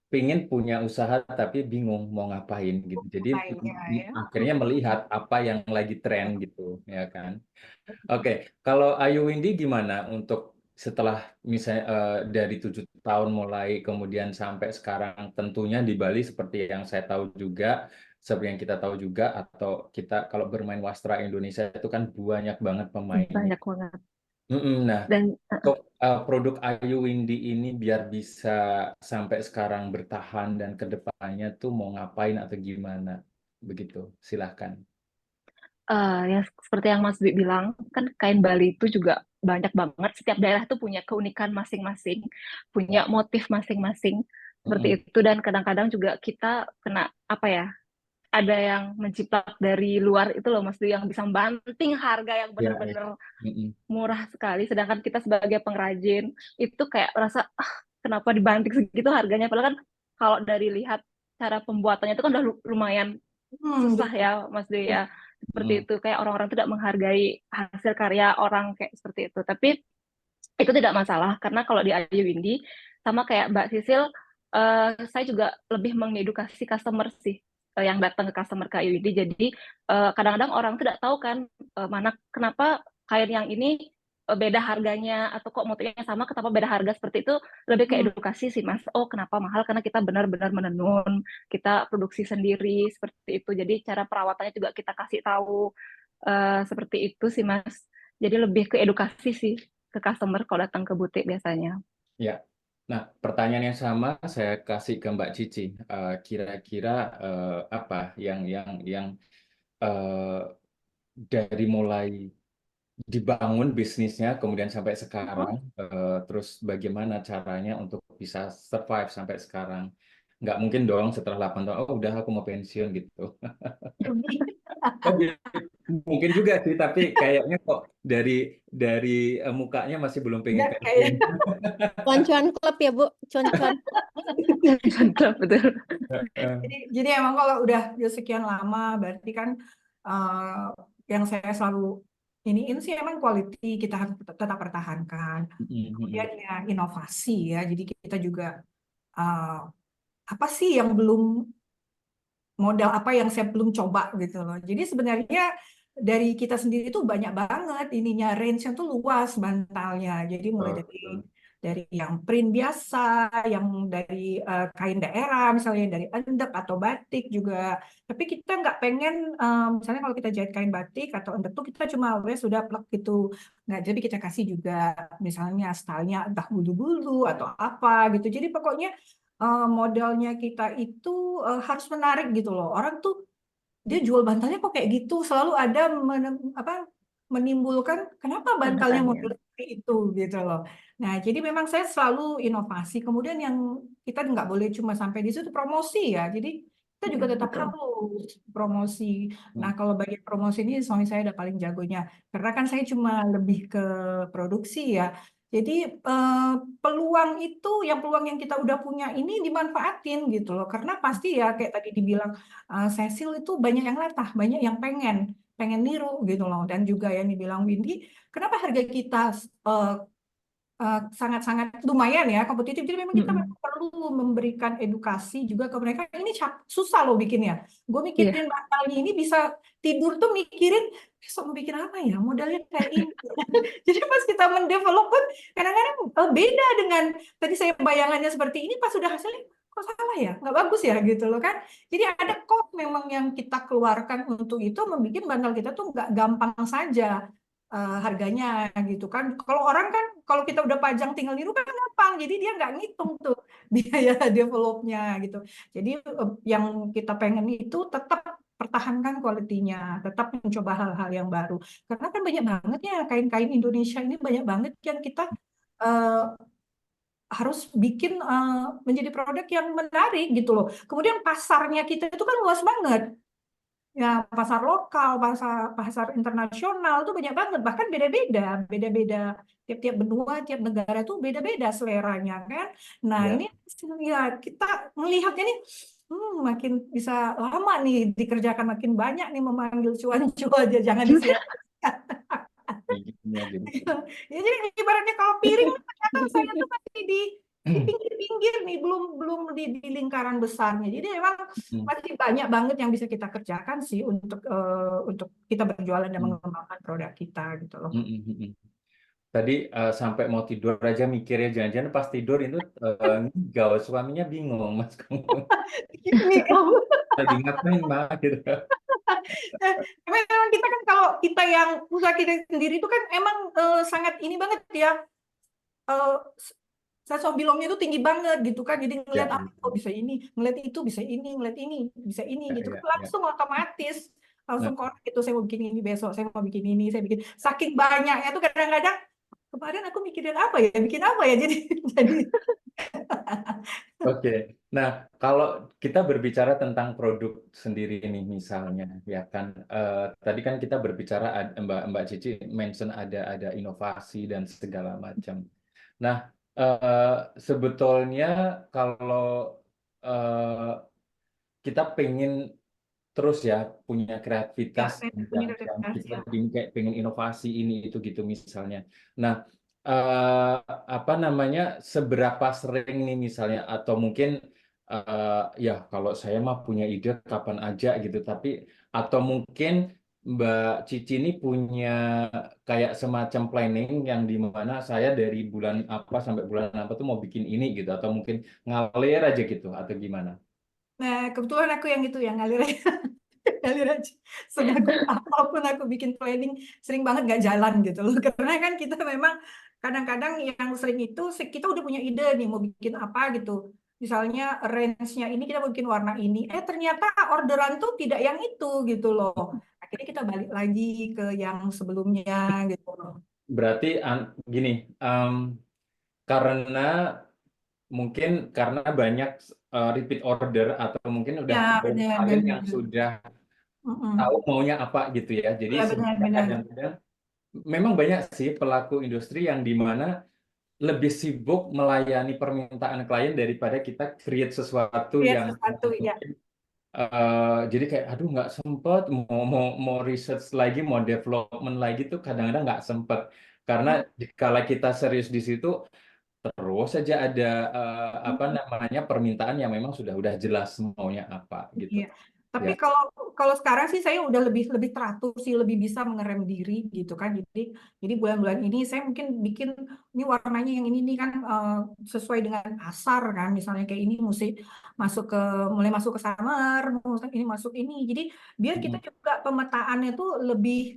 pingin punya usaha tapi bingung mau ngapain gitu. Jadi Lainnya ya. akhirnya melihat apa yang lagi tren gitu, ya kan? Oke, kalau Ayu Windy gimana untuk setelah misalnya dari 7 tahun mulai kemudian sampai sekarang tentunya di Bali seperti yang saya tahu juga, seperti yang kita tahu juga atau kita kalau bermain Wastra Indonesia itu kan banyak banget pemainnya. Banyak banget. Nah, Dan untuk produk Ayu Windy ini biar bisa sampai sekarang bertahan dan ke depannya tuh mau ngapain atau gimana? Begitu, silahkan. ya seperti yang Mas Dwi bilang, kan kain Bali itu juga banyak banget. Setiap daerah tuh punya keunikan masing-masing, Ya. punya motif masing-masing. Seperti Mm-mm. itu. Dan kadang-kadang juga kita kena, apa ya, ada yang menciplak dari luar itu loh Mas Dwi, yang bisa banting harga yang Ya, ya. bener-bener Mm-mm. murah sekali. Sedangkan kita sebagai pengrajin, itu kayak rasa, kenapa dibanting segitu harganya? Padahal kan kalau dari lihat cara pembuatannya itu kan udah lumayan susah Betul. ya Mas Dwi ya, seperti Mm-mm. itu, kayak orang-orang tidak menghargai hasil karya orang kayak seperti itu. Tapi itu tidak masalah karena kalau di Ayu Windy sama kayak Mbak Sisil, saya juga lebih mengedukasi customer sih, yang datang ke customer ke Ayu Windy. Jadi kadang-kadang orang tidak tahu kan, mana kenapa kain yang ini beda harganya, atau kok motifnya sama kenapa beda harga, seperti itu. Lebih ke Hmm. edukasi sih Mas. Oh kenapa mahal, karena kita benar-benar menenun, kita produksi sendiri seperti itu. Jadi cara perawatannya juga kita kasih tahu, seperti itu sih Mas. Jadi lebih ke edukasi sih ke customer kalau datang ke butik biasanya. Ya. Nah, pertanyaan yang sama saya kasih ke Mbak Cici. Kira-kira apa yang eh, dari mulai dibangun bisnisnya kemudian sampai sekarang, terus bagaimana caranya untuk bisa survive sampai sekarang? Nggak mungkin dong setelah 8 tahun, oh udah aku mau pensiun gitu. Oh, mungkin juga sih, tapi kayaknya kok dari mukanya masih belum pengen Enggak pensiun. kayak Cuan-cuan klub ya, Bu. Cuan-cuan. Betul, betul. jadi emang kalau udah sekian lama berarti kan eh, yang saya selalu iniin sih emang quality kita harus tetap pertahankan. Kemudian ya inovasi ya. Jadi kita juga eh, apa sih yang belum modal apa yang saya belum coba gitu loh. Jadi sebenarnya dari kita sendiri itu banyak banget ininya range-nya tuh luas bantalnya. Jadi mulai dari yang print biasa, yang dari kain daerah, misalnya dari endek atau batik juga. Tapi kita nggak pengen, misalnya kalau kita jahit kain batik atau endek tuh kita cuma wes sudah plek gitu. Nggak, jadi kita kasih juga misalnya stylenya entah bulu-bulu atau apa gitu. Jadi pokoknya modalnya kita itu harus menarik gitu loh. Orang tuh dia jual bantalnya kok kayak gitu, selalu ada apa menimbulkan kenapa bantalnya model Tanya. seperti itu gitu loh. Nah, jadi memang saya selalu inovasi. Kemudian yang kita nggak boleh cuma sampai di situ promosi ya. Jadi kita juga tetap Betul. harus promosi. Nah, kalau bagian promosi ini suami saya udah paling jagonya. Karena kan saya cuma lebih ke produksi ya. Jadi peluang itu, peluang yang kita udah punya ini dimanfaatin gitu loh. Karena pasti ya kayak tadi dibilang Cecil itu banyak yang latah, banyak yang pengen niru gitu loh. Dan juga yang dibilang Windy, kenapa harga kita sangat-sangat lumayan ya kompetitif. Jadi memang kita Mm-mm. perlu perlu memberikan edukasi juga ke mereka. Ini susah loh bikinnya. Gue Iya. mikirin bantalnya ini bisa tidur tuh mikirin besok mau bikin apa ya, modelnya kayak ini. Jadi pas kita mendevelop pun kadang-kadang beda dengan tadi saya bayangannya seperti ini, pas sudah hasilnya kok salah ya, nggak bagus ya gitu loh kan. Jadi ada kok memang yang kita keluarkan untuk itu membuat bantal kita tuh nggak gampang saja harganya gitu kan. Kalau orang kan kalau kita udah pajang tinggal niru kan gampang, jadi dia nggak ngitung tuh biaya developnya gitu. Jadi yang kita pengen itu tetap pertahankan kualitinya, tetap mencoba hal-hal yang baru. Karena kan banyak banget ya kain-kain Indonesia ini, banyak banget yang kita eh, harus bikin menjadi produk yang menarik gitu loh. Kemudian pasarnya kita itu kan luas banget. Ya, pasar lokal, pasar pasar internasional itu banyak banget, bahkan beda-beda tiap-tiap benua, tiap negara tuh beda-beda seleranya kan. Nah, Ya. ini ya kita melihatnya nih makin bisa lama nih dikerjakan, makin banyak nih memanggil cuan-cuan aja, jangan disia-siakan. Giginya gitu. Ya, jadi ibaratnya kalau piring ternyata saya tuh masih di pinggir-pinggir nih, belum belum di lingkaran besarnya. Jadi memang masih banyak banget yang bisa kita kerjakan sih untuk kita berjualan dan mengembangkan produk kita gitu loh. Tadi sampai mau tidur aja mikirnya, jangan-jangan pas tidur itu ngigau, suaminya bingung, Mas, kamu Ini kamu. lagi ngapain, Mas, gitu. Memang kita kan kalau kita yang usaha kita sendiri itu kan emang sangat ini banget ya. eh, Sensor bilongnya itu tinggi banget gitu kan, jadi ngeliat Ya, kok bisa ini, ngeliat itu bisa ini, ngeliat ini bisa ini gitu kan, ya. langsung otomatis langsung Nah, konek itu, saya mau bikin ini besok, saya mau bikin ini, saya bikin, saking banyaknya tuh kadang-kadang kemarin aku mikirin apa ya, bikin apa ya, jadi jadi oke. Nah, kalau kita berbicara tentang produk sendiri ini misalnya, ya kan, tadi kan kita berbicara, Mbak Cici mention ada inovasi dan segala macam. Nah, sebetulnya kalau eh, kita pengen terus ya punya ya kreativitas saya punya dan kreativitas kita ya. kayak pengen inovasi ini itu gitu misalnya. Nah, apa namanya, seberapa sering nih misalnya, atau mungkin ya kalau saya mah punya ide kapan aja gitu, tapi atau mungkin Mbak Cici ini punya kayak semacam planning yang di mana saya dari bulan apa sampai bulan apa tuh mau bikin ini gitu, atau mungkin ngalir aja gitu atau gimana? Nah, kebetulan aku yang itu yang ngalir aja. Ngalir aja. Sebagus apapun aku bikin planning, sering banget nggak jalan gitu loh. Karena kan kita memang kadang-kadang yang sering itu kita udah punya ide nih mau bikin apa gitu. Misalnya range-nya ini kita mau bikin warna ini. Ternyata orderan tuh tidak yang itu gitu loh. Akhirnya kita balik lagi ke yang sebelumnya gitu loh. Berarti gini, karena mungkin karena banyak repeat order atau mungkin udah Ya, benar, klien yang benar. sudah tahu Mm-mm. maunya apa gitu ya. Jadi Ya, benar, sebenarnya benar. kadang-kadang memang banyak sih pelaku industri yang di mana lebih sibuk melayani permintaan klien daripada kita create sesuatu Lihat yang sesuatu ya. mungkin jadi kayak aduh nggak sempet mau research lagi, mau development lagi tuh kadang-kadang nggak sempet, karena kalau kita serius di situ terus saja ada apa namanya permintaan yang memang sudah jelas maunya apa gitu Iya. Tapi ya. kalau sekarang sih saya udah lebih lebih teratur sih, lebih bisa mengerem diri gitu kan. Jadi bulan-bulan ini saya mungkin bikin ini warnanya yang ini nih kan sesuai dengan pasar kan. Misalnya kayak ini mesti mulai masuk ke summer, ini masuk ini. Jadi biar kita Mm, juga pemetaannya tuh lebih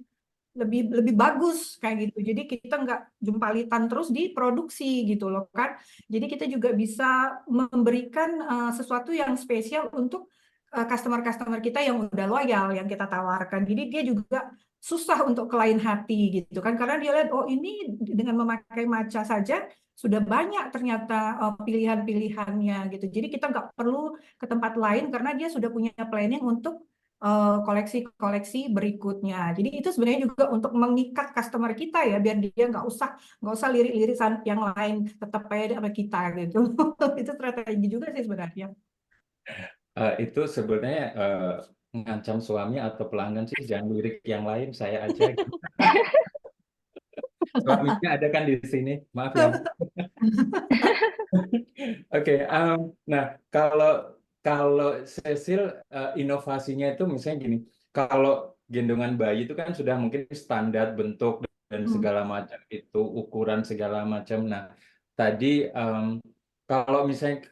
lebih lebih bagus kayak gitu. Jadi kita nggak jumpalitan terus di produksi gitu loh kan. Jadi kita juga bisa memberikan sesuatu yang spesial untuk customer-customer kita yang udah loyal yang kita tawarkan. Jadi dia juga susah untuk klien hati gitu kan, karena dia lihat oh ini dengan memakai matcha saja sudah banyak ternyata pilihan-pilihannya gitu. Jadi kita nggak perlu ke tempat lain karena dia sudah punya planning untuk koleksi-koleksi berikutnya. Jadi itu sebenarnya juga untuk mengikat customer kita ya, biar dia nggak usah lirik-lirik yang lain, tetap pede sama kita gitu. Itu strategi juga sih sebenarnya. itu sebenarnya mengancam suami atau pelanggan sih, jangan lirik yang lain, saya aja gitu. Suaminya ada kan di sini, maaf ya. Oke, nah kalau kalau Cecil inovasinya itu misalnya gini, kalau gendongan bayi itu kan sudah mungkin standar bentuk dan Hmm. segala macam itu ukuran segala macam. Nah, tadi kalau misalnya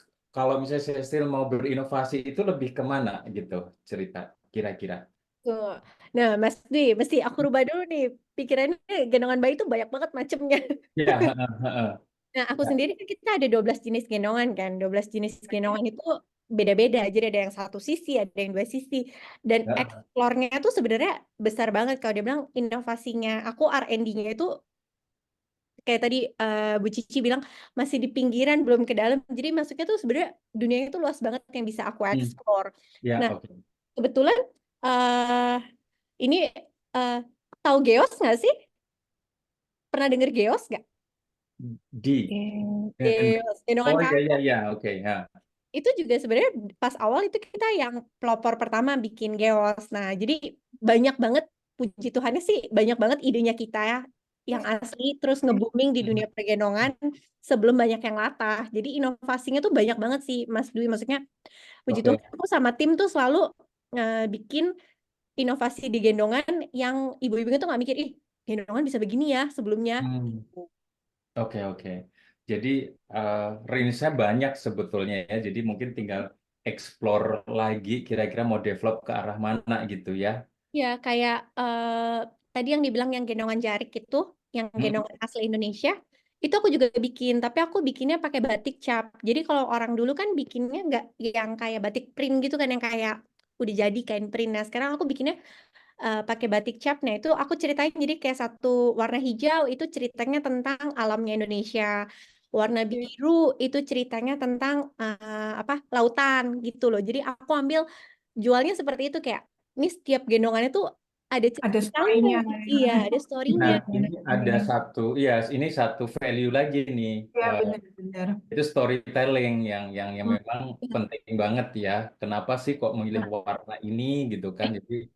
Cecil mau berinovasi itu lebih kemana gitu cerita kira-kira? Tuh. Nah, Mas Dwi, mesti aku rubah dulu nih. Pikirannya gendongan bayi itu banyak banget macemnya. Ya, heeh. Nah, aku sendiri kan kita ada 12 jenis gendongan kan. 12 jenis gendongan itu beda-beda. Jadi ada yang satu sisi, ada yang dua sisi. Dan Ya. eksplornya tuh sebenarnya besar banget. Kalau dia bilang inovasinya, aku R&D-nya itu kayak tadi Bu Cici bilang masih di pinggiran, belum ke dalam. Jadi maksudnya tuh sebenarnya dunia itu luas banget yang bisa aku Hmm. eksplor. Ya, Nah, oke. kebetulan eh ini eh tahu Geos nggak sih? Pernah denger Geos nggak? Di. Dan- Geos, gendongan Oh ya ya kapal. ya, oke ya. Itu juga sebenarnya pas awal itu kita yang pelopor pertama bikin Geos. Nah, jadi banyak banget, puji Tuhannya sih banyak banget idenya kita ya yang asli terus nge-booming di dunia pergendongan sebelum banyak yang latah. Jadi inovasinya tuh banyak banget sih Mas Dwi. Maksudnya puji Oke. Tuhan aku sama tim tuh selalu bikin inovasi di gendongan yang ibu-ibunya tuh nggak mikir, ih gendongan bisa begini ya sebelumnya. Hmm. Oke, oke. Jadi range-nya banyak sebetulnya ya. Jadi mungkin tinggal explore lagi kira-kira mau develop ke arah mana gitu ya. Ya, kayak tadi yang dibilang yang gendongan jarik itu, yang Hmm. gendongan asli Indonesia, itu aku juga bikin, tapi aku bikinnya pakai batik cap. Jadi kalau orang dulu kan bikinnya nggak yang kayak batik print gitu kan, yang kayak udah jadi kain print. Nah, sekarang aku bikinnya pakai batik cap. Nah, itu aku ceritain jadi kayak satu warna hijau itu ceritanya tentang alamnya Indonesia. Warna biru itu ceritanya tentang apa lautan gitu loh. Jadi aku ambil jualnya seperti itu kayak ini setiap gendongannya tuh ada Ada ceritanya. story-nya. Iya, ada story-nya. Nah, ini ada Benar-benar. satu, iya, ini satu value lagi nih. Ya, Eh, benar-benar. itu storytelling yang memang penting banget ya. Kenapa sih kok memilih warna ini gitu kan? Jadi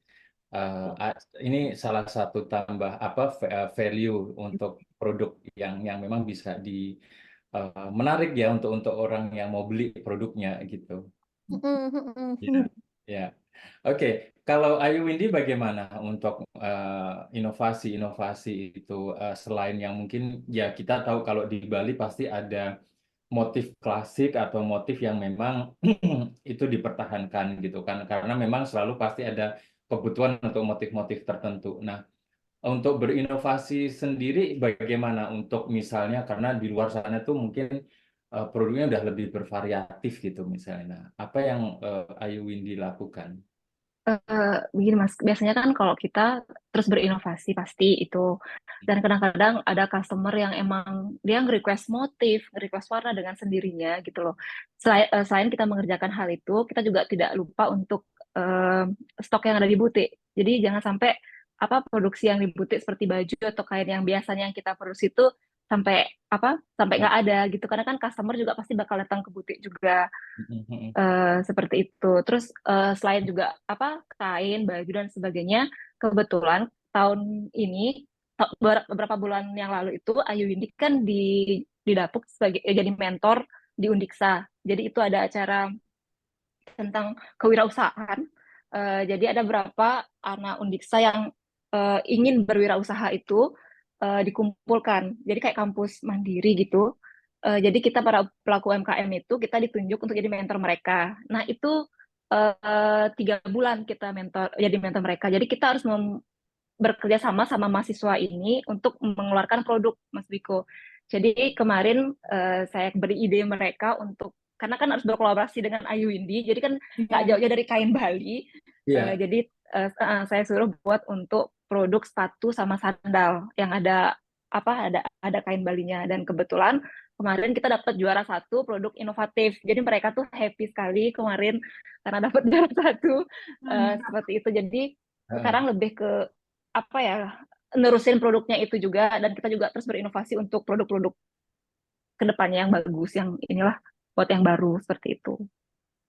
ini salah satu tambah apa value untuk produk yang memang bisa menarik ya untuk orang yang mau beli produknya gitu. Ya, ya. Oke, kalau Ayu Windy bagaimana untuk inovasi-inovasi itu selain yang mungkin ya kita tahu kalau di Bali pasti ada motif klasik atau motif yang memang itu dipertahankan gitu kan karena memang selalu pasti ada kebutuhan untuk motif-motif tertentu. Nah, untuk berinovasi sendiri bagaimana untuk misalnya karena di luar sana tuh mungkin produknya udah lebih bervariatif gitu misalnya. Nah, apa yang Ayu Windy lakukan? Begini Mas, biasanya kan kalau kita terus berinovasi pasti itu, dan kadang-kadang ada customer yang emang dia nge-request motif, nge-request warna dengan sendirinya gitu loh. Selain kita mengerjakan hal itu, kita juga tidak lupa untuk eh, stok yang ada di butik. Jadi jangan sampai apa produksi yang di butik seperti baju atau kain yang biasanya yang kita produksi itu sampai sampai nggak ada gitu, karena kan customer juga pasti bakal datang ke butik juga. Seperti itu. Terus selain juga kain, baju dan sebagainya, kebetulan tahun ini beberapa bulan yang lalu itu Ayu Windy kan didapuk sebagai jadi mentor di Undiksa. Jadi itu ada acara tentang kewirausahaan. Jadi ada beberapa anak Undiksa yang ingin berwirausaha itu dikumpulkan. Jadi kayak kampus mandiri gitu. Jadi kita para pelaku UMKM itu kita ditunjuk untuk jadi mentor mereka. Nah itu 3 bulan kita jadi mentor mereka. Jadi kita harus bekerja sama sama mahasiswa ini untuk mengeluarkan produk, Mas Biko. Jadi kemarin saya beri ide mereka untuk karena kan harus berkolaborasi dengan Ayu Windy, jadi kan nggak Iya. jauhnya dari kain Bali. Iya. Jadi saya suruh buat untuk produk sepatu sama sandal yang ada ada kain Balinya, dan kebetulan kemarin kita dapat juara 1 produk inovatif. Jadi mereka tuh happy sekali kemarin karena dapat juara 1 Mantap. seperti itu. Jadi Heeh. sekarang lebih ke nerusin produknya itu juga, dan kita juga terus berinovasi untuk produk-produk kedepannya yang bagus, yang inilah buat yang baru seperti itu.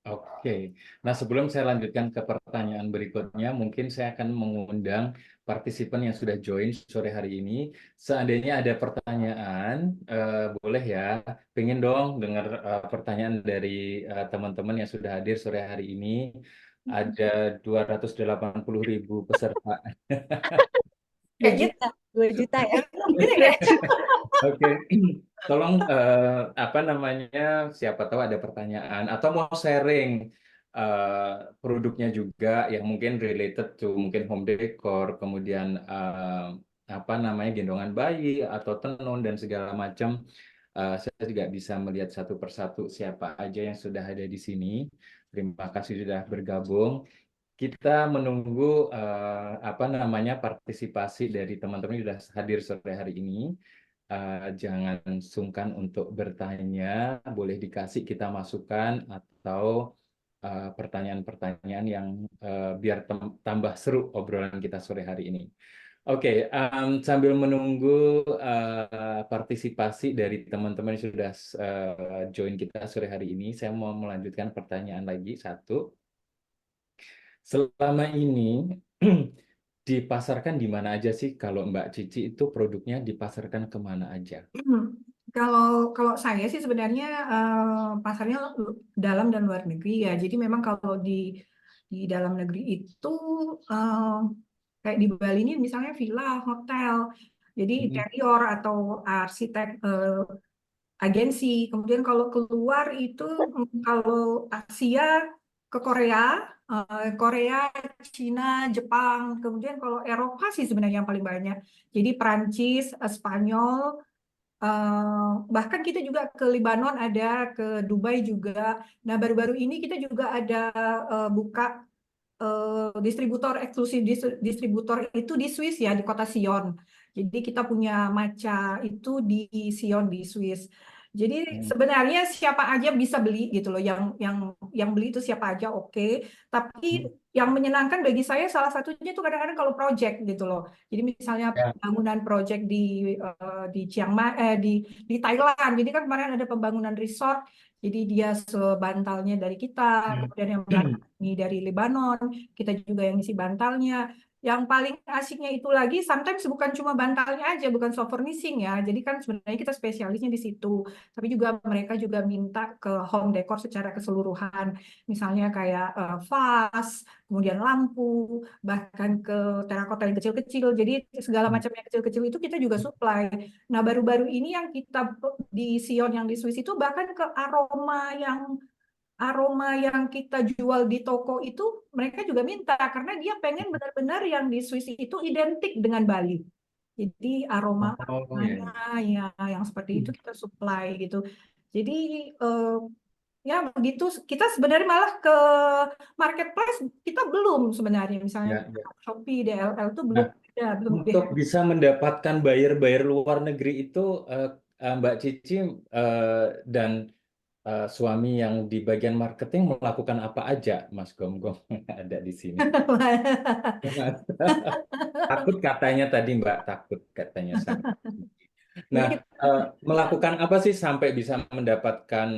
Oke. Nah, sebelum saya lanjutkan ke pertanyaan berikutnya, mungkin saya akan mengundang partisipan yang sudah join sore hari ini. Seandainya ada pertanyaan, boleh ya. Pengen dong dengar pertanyaan dari teman-teman yang sudah hadir sore hari ini. Ada 280.000 peserta. dua Kayaknya juta 2 juta ya. gini deh. Oke, tolong apa namanya, siapa tahu ada pertanyaan atau mau sharing produknya juga yang mungkin related to mungkin home decor, kemudian apa namanya gendongan bayi atau tenun dan segala macam. Saya juga bisa melihat satu persatu siapa aja yang sudah ada di sini. Terima kasih sudah bergabung. Kita menunggu apa namanya partisipasi dari teman-teman yang sudah hadir sore hari ini. Jangan sungkan untuk bertanya, boleh dikasih kita masukan atau pertanyaan-pertanyaan yang biar tambah seru obrolan kita sore hari ini. Oke, sambil menunggu partisipasi dari teman-teman yang sudah join kita sore hari ini, saya mau melanjutkan pertanyaan lagi satu. Selama ini dipasarkan di mana aja sih kalau Mbak Cici itu produknya dipasarkan kemana aja? Kalau kalau saya sih sebenarnya pasarnya dalam dan luar negeri ya. Jadi memang kalau di dalam negeri itu eh, kayak di Bali ini misalnya villa, hotel. Jadi Mm, interior atau arsitek agensi. Kemudian kalau keluar itu kalau Asia ke Korea, Korea, Cina, Jepang. Kemudian kalau Eropa sih sebenarnya yang paling banyak. Jadi Perancis, Spanyol, bahkan kita juga ke Lebanon ada, ke Dubai juga. Nah, baru-baru ini kita juga ada buka distributor eksklusif distributor itu di Swiss ya, di kota Sion. Jadi kita punya Matcha itu di Sion di Swiss. Jadi mm, sebenarnya siapa aja bisa beli gitu loh. Yang beli itu siapa aja oke. Tapi mm. yang menyenangkan bagi saya salah satunya itu kadang-kadang kalau project gitu loh. Jadi misalnya Ya. pembangunan project di Chiang Mai di Thailand. Jadi kan kemarin ada pembangunan resort. Jadi dia sebantalnya dari kita, Mm. kemudian yang belakang ini dari Lebanon, kita juga yang isi bantalnya. Yang paling asiknya itu lagi, sometimes bukan cuma bantalnya aja, bukan soft furnishing ya. Jadi kan sebenarnya kita spesialisnya di situ. Tapi juga mereka juga minta ke home decor secara keseluruhan. Misalnya kayak vas, kemudian lampu, bahkan ke terakota yang kecil-kecil. Jadi segala macam yang kecil-kecil itu kita juga supply. Nah, baru-baru ini yang kita di Sion yang di Swiss itu bahkan ke aroma yang kita jual di toko itu mereka juga minta karena dia pengen benar-benar yang di Swiss itu identik dengan Bali. Jadi Oh ya. aromanya ya yang seperti itu kita supply gitu. Jadi eh, ya begitu kita sebenarnya malah ke marketplace kita belum sebenarnya misalnya Ya, ya. Shopee, DLL itu belum Nah, ada, belum untuk bisa mendapatkan buyer-buyer luar negeri itu Mbak Cici dan suami yang di bagian marketing melakukan apa aja, Mas Gom-Gom ada di sini. Takut katanya tadi Mbak, takut katanya sangat. Jadi Nah, kita melakukan apa sih sampai bisa mendapatkan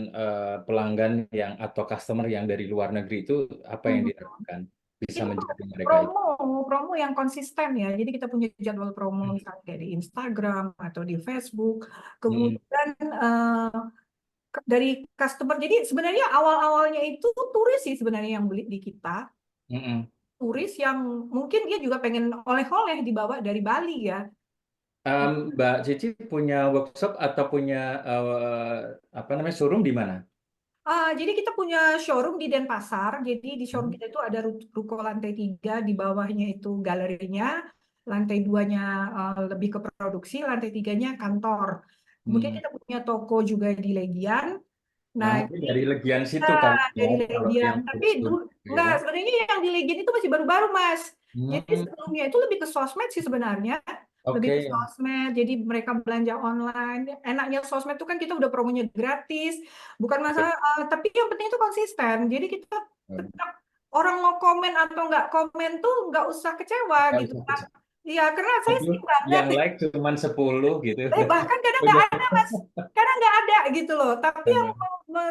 pelanggan yang atau customer yang dari luar negeri itu apa yang dilakukan bisa Itu menjadi mereka itu? promo, promo yang konsisten ya. Jadi kita punya jadwal promo misalnya di Instagram atau di Facebook. Hmm, Kemudian dari customer. Jadi sebenarnya awal-awalnya itu turis sih sebenarnya yang beli di kita. hmm, hmm. Turis yang mungkin dia juga pengen oleh-oleh dibawa dari Bali ya. Mbak Cici punya workshop atau punya apa namanya showroom di mana? Jadi kita punya showroom di Denpasar. Jadi di showroom Hmm, kita itu ada ruko lantai 3, di bawahnya itu galerinya, lantai 2-nya lebih ke produksi, lantai 3-nya kantor. Kemudian hmm. kita punya toko juga di Legian. Nah, Nah, mungkin ini dari Legian situ kita kali ya, dari kalau Legian. yang Tapi khusus enggak, ya. sebenarnya yang di Legian itu masih baru-baru, Mas. Jadi Hmm, sebelumnya itu lebih ke sosmed sih sebenarnya. Lebih ke oke. sosmed, jadi mereka belanja online. Enaknya sosmed itu kan kita udah promonya gratis. Bukan masalah, tapi yang penting itu konsisten. Jadi kita tetap orang mau komen atau nggak komen tuh nggak usah kecewa Nggak gitu. usah bisa. Iya, karena saya Aduh, sih banget. yang like cuma 10 gitu. Bahkan kadang nggak Udah. ada, Mas. Kadang nggak ada gitu loh. Tapi yang Udah.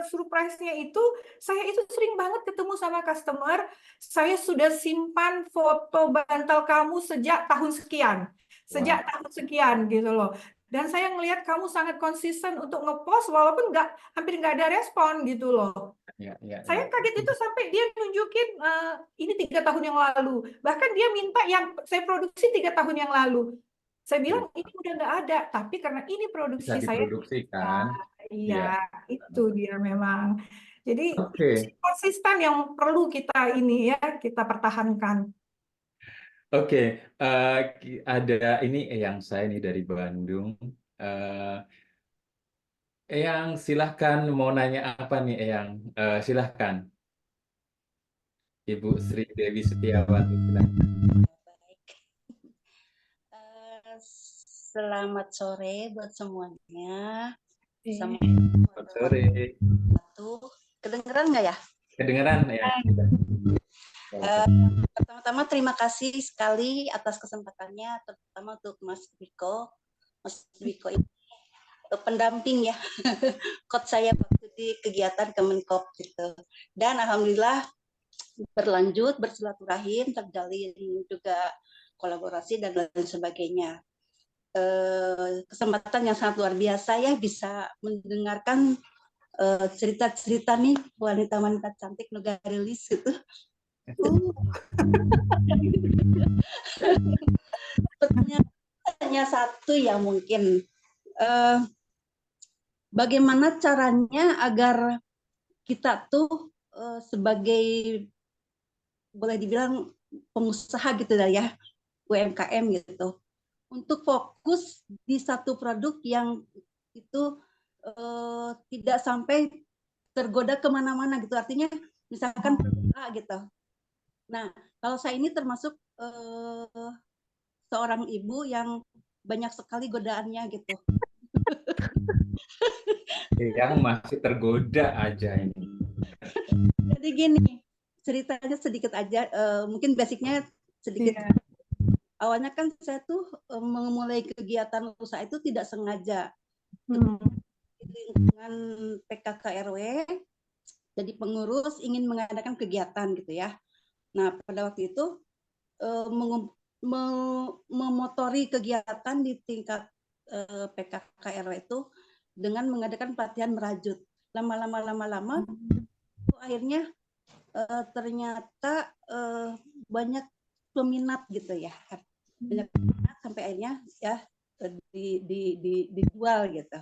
surprise-nya itu, saya itu sering banget ketemu sama customer, saya sudah simpan foto bantal kamu sejak tahun sekian, Wow. gitu loh. Dan saya ngelihat kamu sangat konsisten untuk ngepost walaupun hampir nggak ada respon gitu loh. Ya, ya, Saya ya. kaget itu sampai dia nunjukin ini 3 tahun yang lalu. Bahkan dia minta yang saya produksi 3 tahun yang lalu. Saya bilang ini udah nggak ada, tapi karena ini Bisa produksi saya, diproduksikan. iya itu dia memang. Jadi Oke. itu konsisten yang perlu kita ini ya kita pertahankan. Oke, ada ini yang saya nih dari Bandung. Eyang silahkan mau nanya apa nih Eyang? Silahkan, Ibu Sri Dewi Setiawati. Silahkan. Baik. Selamat sore buat semuanya. Selamat sore. Kedengeran nggak ya? Kedengeran ya? Pertama-tama terima kasih sekali atas kesempatannya, terutama untuk Mas Dwiko. Mas Dwiko ini pendamping ya, coach saya waktu di kegiatan Kemenkop gitu. Dan alhamdulillah berlanjut, bersilaturahim, terjalin juga kolaborasi dan lain sebagainya. Kesempatan yang sangat luar biasa ya bisa mendengarkan cerita-cerita nih wanita-wanita cantik Nogarilis gitu. Pertanyaannya satu ya mungkin bagaimana caranya agar kita tuh sebagai boleh dibilang pengusaha gitu ya, UMKM gitu, untuk fokus di satu produk yang itu tidak sampai tergoda kemana-mana gitu. Artinya misalkan A gitu. Nah, kalau saya ini termasuk seorang ibu yang banyak sekali godaannya gitu. Yang masih tergoda aja ini. Jadi gini, ceritanya sedikit aja, mungkin basicnya sedikit. Yeah. Awalnya kan saya tuh memulai kegiatan usaha itu tidak sengaja. Di lingkungan PKK RW, jadi pengurus ingin mengadakan kegiatan gitu ya. Nah, pada waktu itu memotori kegiatan di tingkat PKK RW itu dengan mengadakan pelatihan merajut. Lama-lama akhirnya ternyata banyak peminat gitu ya. Banyak peminat sampai akhirnya ya dijual gitu.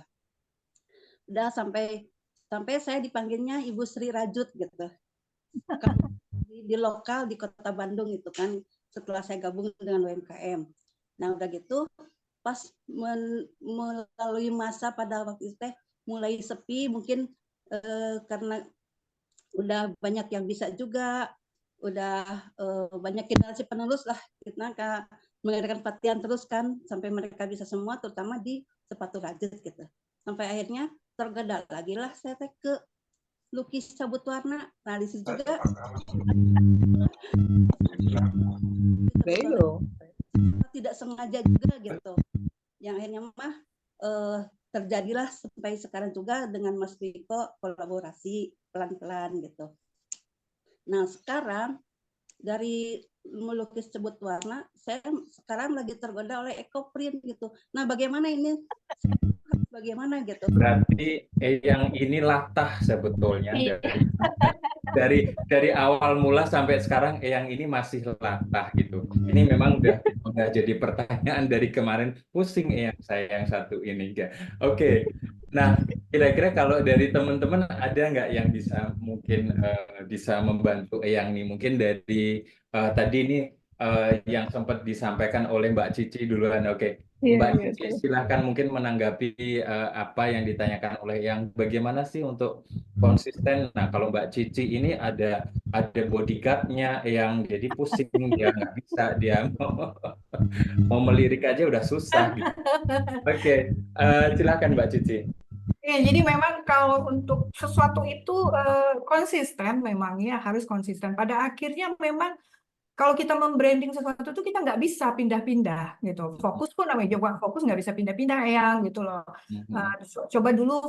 Udah sampai saya dipanggilnya Ibu Sri Rajut gitu. Di lokal di Kota Bandung itu kan setelah saya gabung dengan UMKM. Nah, udah gitu pas melalui masa pada waktu itu mulai sepi mungkin karena udah banyak yang bisa juga, udah banyak generasi penerus lah kita mengadakan pelatihan terus kan sampai mereka bisa semua, terutama di sepatu rajut gitu. Sampai akhirnya tergoda lagi lah saya ke lukis cabut warna. Nah, di situ juga tidak sengaja juga gitu. Yang akhirnya mah terjadilah sampai sekarang juga dengan Mas Dwiko kolaborasi pelan-pelan gitu. Nah, sekarang dari melukis cabut warna, saya sekarang lagi tergoda oleh ekoprint gitu. Nah, bagaimana ini? Bagaimana gitu? Berarti yang ini latah sebetulnya dari awal mula sampai sekarang yang ini masih latah gitu. Ini memang udah jadi pertanyaan dari kemarin, pusing yang saya yang satu ini enggak. Oke. Nah, kira-kira kalau dari teman-teman ada nggak yang bisa mungkin bisa membantu yang ini? Mungkin dari tadi ini yang sempat disampaikan oleh Mbak Cici duluan. Oke. Mbak Cici silakan mungkin menanggapi apa yang ditanyakan oleh yang bagaimana sih untuk konsisten. Nah, kalau Mbak Cici ini ada bodyguardnya yang jadi pusing, dia nggak bisa, dia mau melirik aja udah susah gitu. Oke, silakan Mbak Cici. Ya, jadi memang kalau untuk sesuatu itu konsisten memang ya harus konsisten. Pada akhirnya memang kalau kita membranding sesuatu tuh kita nggak bisa pindah-pindah gitu. Fokus pun namanya juga fokus nggak bisa pindah-pindah Eyang gitu loh. Coba dulu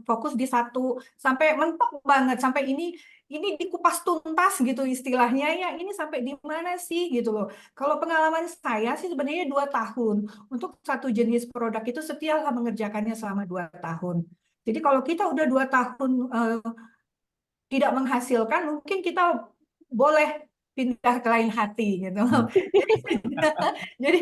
fokus di satu sampai mentok banget sampai ini dikupas tuntas gitu istilahnya ya ini sampai di mana sih gitu loh. Kalau pengalaman saya sih sebenarnya 2 tahun untuk satu jenis produk itu setia mengerjakannya selama 2 tahun. Jadi kalau kita udah 2 tahun tidak menghasilkan, mungkin kita boleh pindah ke lain hati gitu. Jadi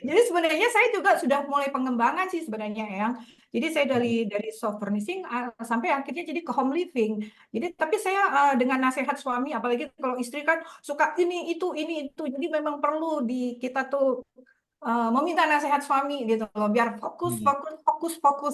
jadi sebenarnya saya juga sudah mulai pengembangan sih sebenarnya Eyang. Jadi saya dari soft furnishing sampai akhirnya jadi ke home living. Jadi tapi saya dengan nasihat suami, apalagi kalau istri kan suka ini itu. Jadi memang perlu kita tuh meminta nasihat suami gitu loh, biar fokus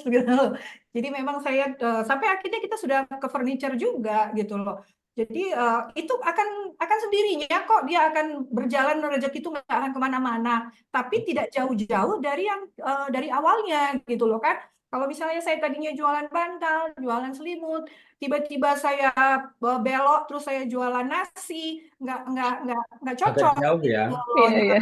gitu loh. Jadi memang saya sampai akhirnya kita sudah ke furniture juga gitu loh. Jadi itu akan sendirinya kok dia akan berjalan rezeki itu nggak akan kemana-mana. Tapi tidak jauh-jauh dari yang dari awalnya gitu loh kan. Kalau misalnya saya tadinya jualan bantal, jualan selimut, tiba-tiba saya belok terus saya jualan nasi, nggak Agak cocok jauh ya. gitu loh. Iya, iya.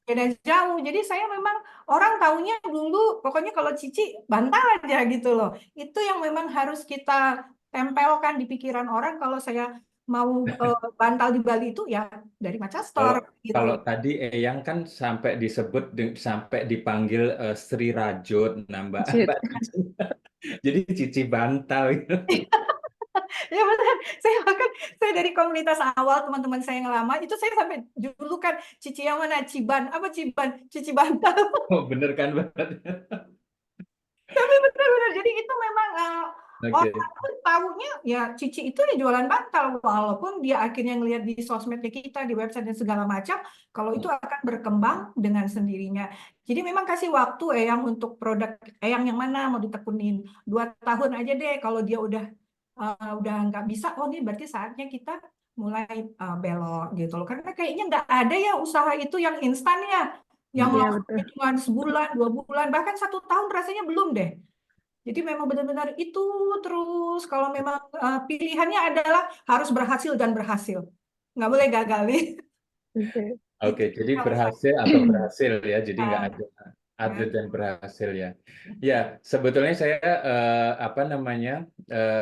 Beda jauh. Jadi saya memang orang taunya dulu pokoknya kalau Cici bantal aja gitu loh. Itu yang memang harus kita tempelkan di pikiran orang kalau saya mau bantal di Bali itu ya dari Maca Kalau Store kalau gitu. tadi Eyang kan sampai disebut sampai dipanggil Sri Rajut, nah Mbak Jut. Mbak Cici. Jadi Cici bantal gitu. Ya benar. Saya dari komunitas awal teman-teman saya yang lama itu saya sampai dulu kan Cici yang mana Ciban apa Ciban Cici bantal. Oh, bener kan Mbak? Tapi benar-benar jadi itu memang Oke. orang pun tahunya ya Cici itu ya jualan bantal walaupun dia akhirnya ngelihat di sosmednya kita di website dan segala macam kalau itu akan berkembang dengan sendirinya. Jadi memang kasih waktu Eyang untuk produk Eyang yang mana mau ditekunin 2 tahun aja deh kalau dia udah nggak bisa oh ini berarti saatnya kita mulai belok gitu loh karena kayaknya nggak ada ya usaha itu yang instan ya yang Iya, lakukan betul. cuma sebulan 2 bulan bahkan 1 tahun rasanya belum deh. Jadi memang benar-benar itu terus kalau memang pilihannya adalah harus berhasil dan berhasil. Nggak boleh gagal nih. Oke. Oke, jadi Kalau saya, berhasil atau berhasil ya, jadi nggak ya, ada ya. atlet dan berhasil ya. Ya, sebetulnya saya apa namanya,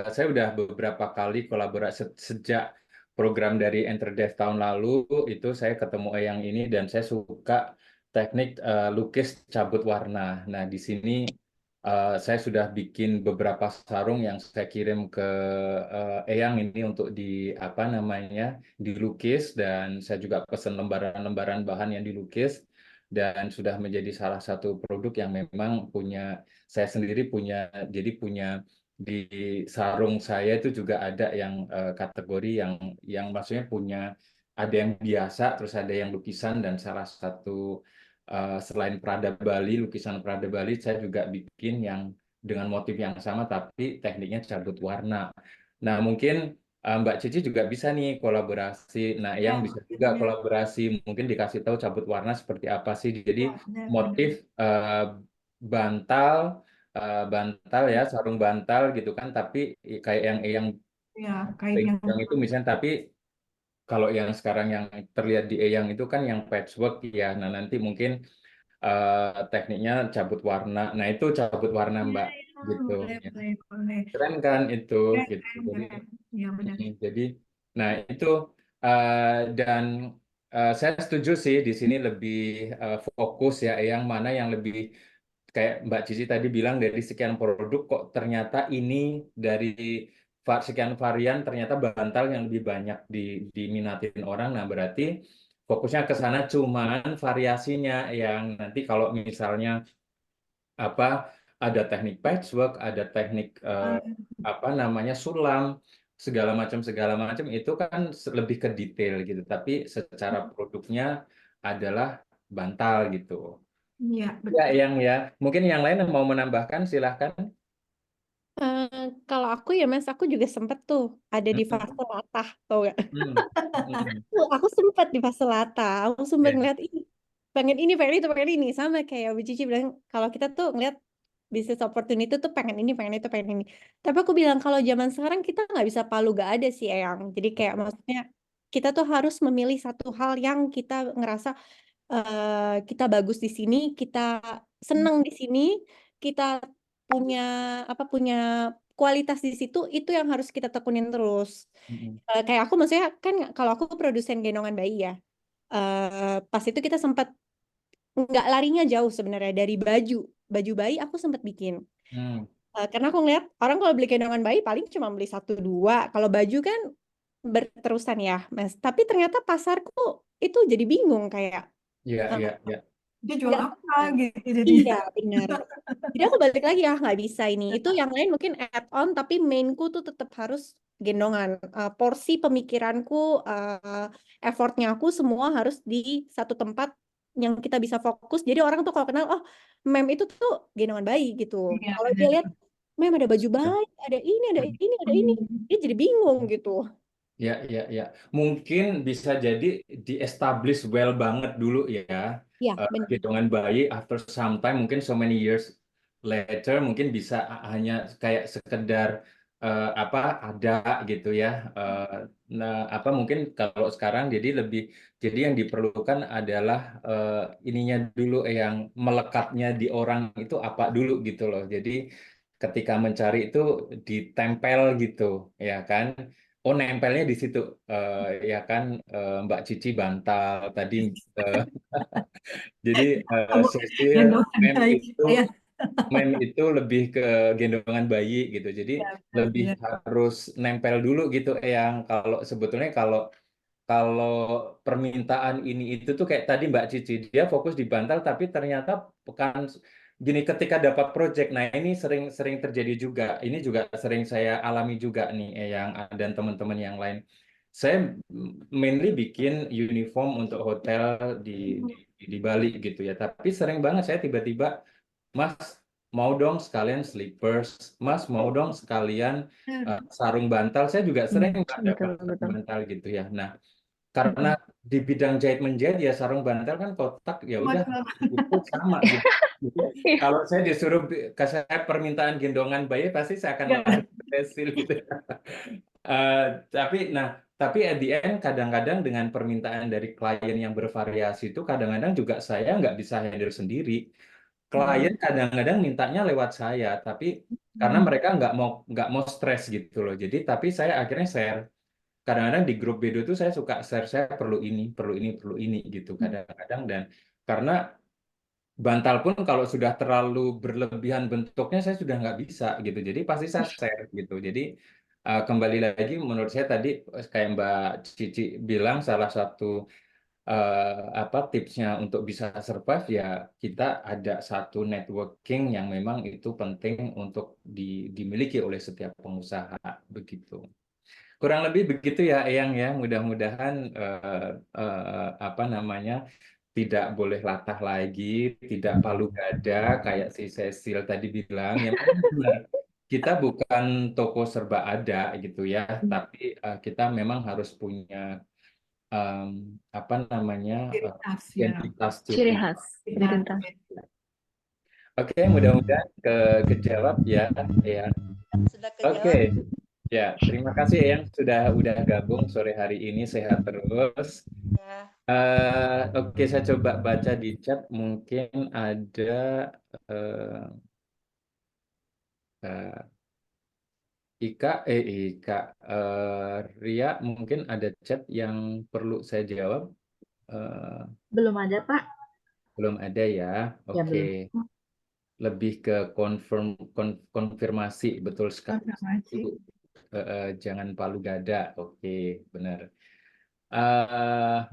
saya udah beberapa kali kolaborasi sejak program dari Enterdev tahun lalu itu saya ketemu Eyang ini dan saya suka teknik lukis cabut warna. Nah, di sini saya sudah bikin beberapa sarung yang saya kirim ke Eyang ini untuk di apa namanya dilukis dan saya juga pesan lembaran-lembaran bahan yang dilukis dan sudah menjadi salah satu produk yang memang saya sendiri punya di sarung saya itu juga ada yang kategori yang maksudnya ada yang biasa terus ada yang lukisan dan salah satu selain Prada Bali, lukisan Prada Bali, saya juga bikin yang dengan motif yang sama tapi tekniknya cabut warna. Nah, mungkin Mbak Cici juga bisa nih kolaborasi. Nah, yang Ya, bisa juga ya, kolaborasi, mungkin dikasih tahu cabut warna seperti apa sih. Jadi ya, benar-benar. motif bantal, bantal ya, sarung bantal gitu kan. Tapi kayak yang Ya, kain yang yang itu misalnya, tapi kalau yang sekarang yang terlihat di Eyang itu kan yang patchwork ya. Nah, nanti mungkin tekniknya cabut warna. Nah, itu cabut warna ya, Mbak ya, gitu. boleh, Ya. boleh, boleh. Keren kan itu Keren, gitu. keren, Jadi keren. Ya, benar. jadi nah itu dan saya setuju sih di sini lebih fokus ya yang mana yang lebih kayak Mbak Cici tadi bilang dari sekian produk kok ternyata ini dari sekian varian ternyata bantal yang lebih banyak diminatin orang. Nah, berarti fokusnya ke sana cuman variasinya yang nanti kalau misalnya apa ada teknik patchwork, ada teknik apa namanya sulam, segala macam itu kan lebih ke detail gitu. Tapi secara produknya adalah bantal gitu. Iya, Ya, betul. ya. Mungkin yang lain yang mau menambahkan silahkan. Kalau aku ya Mas, aku juga sempet tuh ada di Hmm, fase latah, tau gak? hmm, hmm. Aku sempat di fase latah, aku sempat Ya. ngeliat ini, pengen ini, sama kayak Bu Cici bilang, kalau kita tuh ngeliat bisnis opportunity tuh pengen ini, pengen itu, pengen ini. Tapi aku bilang kalau zaman sekarang kita nggak bisa palu gak ada sih Eyang. Jadi kayak maksudnya kita tuh harus memilih satu hal yang kita ngerasa kita bagus di sini, kita seneng di sini, kita punya punya kualitas di situ, itu yang harus kita tekunin terus. Mm-mm. Kayak aku maksudnya kan kalau aku produsen gendongan bayi ya, pas itu kita sempat nggak larinya jauh sebenarnya dari baju bayi aku sempat bikin. Hmm. Karena aku ngeliat orang kalau beli gendongan bayi paling cuma beli satu dua, kalau baju kan berterusan ya, Mas. Tapi ternyata pasarku itu jadi bingung kayak Iya, eh, iya, iya. Dia jual nggak apa bisa. gitu jadi. Iya, benar. Jadi aku balik lagi nggak bisa ini. Itu yang lain mungkin add on, tapi mainku tuh tetap harus gendongan. Porsi pemikiranku, effortnya aku semua harus di satu tempat yang kita bisa fokus. Jadi orang tuh kalau kenal, oh, mem itu tuh gendongan bayi gitu. Iya, Kalau dia benar. lihat, mem ada baju bayi, ada ini, ada ini, ada ini, dia jadi bingung gitu. Ya, ya, ya. Mungkin bisa jadi di-establish well banget dulu ya. Ya, benar. Gendongan bayi after some time, mungkin so many years later, mungkin bisa hanya kayak sekedar ada gitu ya. Mungkin kalau sekarang jadi yang diperlukan adalah ininya dulu yang melekatnya di orang itu apa dulu gitu loh. Jadi ketika mencari itu ditempel gitu, ya kan? Oh, nempelnya di situ. Ya kan, Mbak Cici bantal tadi. eh, jadi Kamu Cecil, gendongan mem bayi itu saya. lebih ke gendongan bayi gitu. Jadi Ya, lebih benar. harus nempel dulu gitu, yang kalau sebetulnya kalau kalau permintaan ini itu tuh kayak tadi Mbak Cici, dia fokus di bantal tapi ternyata bukan gini ketika dapat project. Nah, ini sering terjadi juga. Ini juga sering saya alami juga nih, yang dan teman-teman yang lain. Saya mainly bikin uniform untuk hotel di Bali gitu ya. Tapi sering banget saya tiba-tiba, Mas, mau dong sekalian slippers, Mas mau dong sekalian sarung bantal. Saya juga sering dapat Betul, sarung betul. bantal gitu ya. Nah, karena di bidang jahit menjahit ya sarung bantal kan kotak, ya udah itu sama gitu. Jadi, Iya. kalau saya disuruh ke saya permintaan gendongan bayi pasti saya akan Ya, langsung berhasil gitu. Eh, tapi at the end kadang-kadang dengan permintaan dari klien yang bervariasi itu kadang-kadang juga saya nggak bisa handle sendiri. Klien kadang-kadang mintanya lewat saya, tapi karena mereka nggak mau stres gitu loh. Jadi tapi saya akhirnya share. Kadang-kadang di grup BEDO itu saya suka share, saya perlu ini, perlu ini, perlu ini gitu kadang-kadang. Dan karena bantal pun kalau sudah terlalu berlebihan bentuknya saya sudah nggak bisa gitu. Jadi pasti saya share gitu. Jadi kembali lagi menurut saya tadi kayak Mbak Cici bilang, salah satu tipsnya untuk bisa survive ya kita ada satu networking yang memang itu penting untuk dimiliki oleh setiap pengusaha begitu. Kurang lebih begitu ya, Eyang ya. Mudah-mudahan tidak boleh latah lagi, tidak palu gada kayak si Cecil tadi bilang. Ya memang benar. Kita bukan toko serba ada gitu ya, tapi kita memang harus punya em, ciri khas ya. identitas Ciri ciri. khas, Nah, identitas. Oke, mudah-mudahan kejawab ya, Eyang. Sudah Oke. kejawab. Ya, terima kasih yang sudah gabung sore hari ini, sehat terus. Ya. Oke, saya coba baca di chat, mungkin ada eh, eh, Ika, Ria, mungkin ada chat yang perlu saya jawab. Eh, Belum ada, Pak. Belum ada ya. Ya, Oke, belum. lebih ke konfirmasi, betul sekali. konfirmasi. Jangan palu gada. Oke, benar.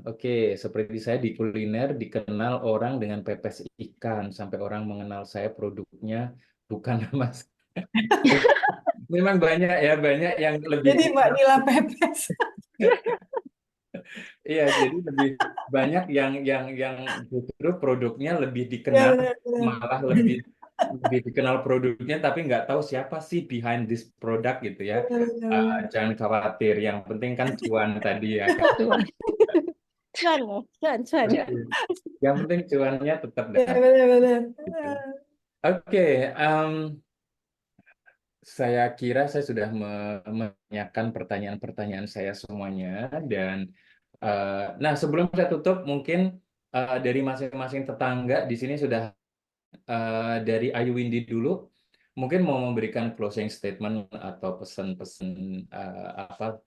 Oke, seperti saya di kuliner dikenal orang dengan pepes ikan, sampai orang mengenal saya produknya bukan Mas. Memang banyak yang lebih Jadi Mbak dikenal. Nila pepes. Iya, jadi lebih banyak yang justru produknya lebih Ya, dikenal, benar-benar. malah lebih dikenal produknya, tapi nggak tahu siapa sih behind this product gitu ya. Benar-benar. Jangan khawatir, yang penting kan cuan tadi ya kan. Tuan. Cuan ya, cuan. Oke. Yang penting cuannya tetap Ya, dapat benar-benar. gitu. Oke, saya kira saya sudah menanyakan pertanyaan-pertanyaan saya semuanya dan nah sebelum saya tutup mungkin dari masing-masing tetangga di sini sudah dari Ayu Windy dulu mungkin mau memberikan closing statement atau pesan-pesan apa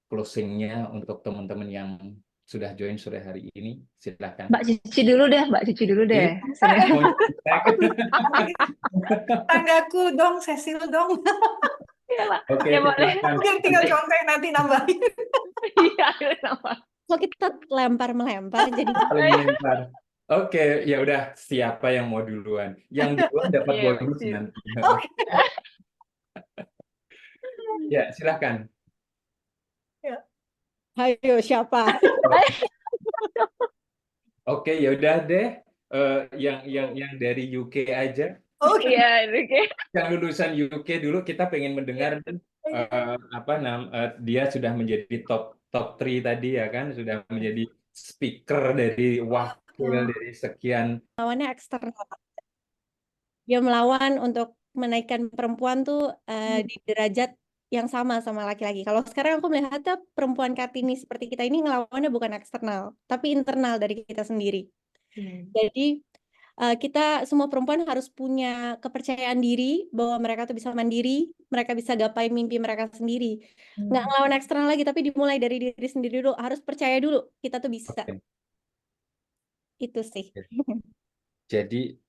closingnya untuk teman-teman yang sudah join sore hari ini silakan. Mbak Cici dulu deh, Mbak Cici dulu deh. Mau nyontek? Tanggaku dong, Cecil dong. Iya, Mbak. Oke, Ya boleh. silakan. Mungkin tinggal contek nanti nambahin. Iya, kenapa? Kok kita melempar jadi Saling melempar. Oke, ya udah siapa yang mau duluan? Yang duluan dapat Iya, Mbak bonus Cici. nanti. Oke. Ya, silakan. Ya. ayo siapa? Oke, ya udah deh. Yang dari UK aja. Oke. Iya, oke. Yang lulusan UK dulu kita pengen mendengar dia sudah menjadi top 3 tadi ya kan, sudah menjadi speaker dari wakil dari sekian. Lawannya eksternal. Dia melawan untuk menaikkan perempuan tuh di derajat yang sama laki-laki. Kalau sekarang aku melihatnya perempuan Kartini seperti kita ini ngelawannya bukan eksternal, tapi internal dari kita sendiri. Jadi kita semua perempuan harus punya kepercayaan diri bahwa mereka tuh bisa mandiri, mereka bisa gapai mimpi mereka sendiri. Nggak ngelawan eksternal lagi, tapi dimulai dari diri sendiri dulu. Harus percaya dulu, kita tuh bisa. Oke. Itu sih. Jadi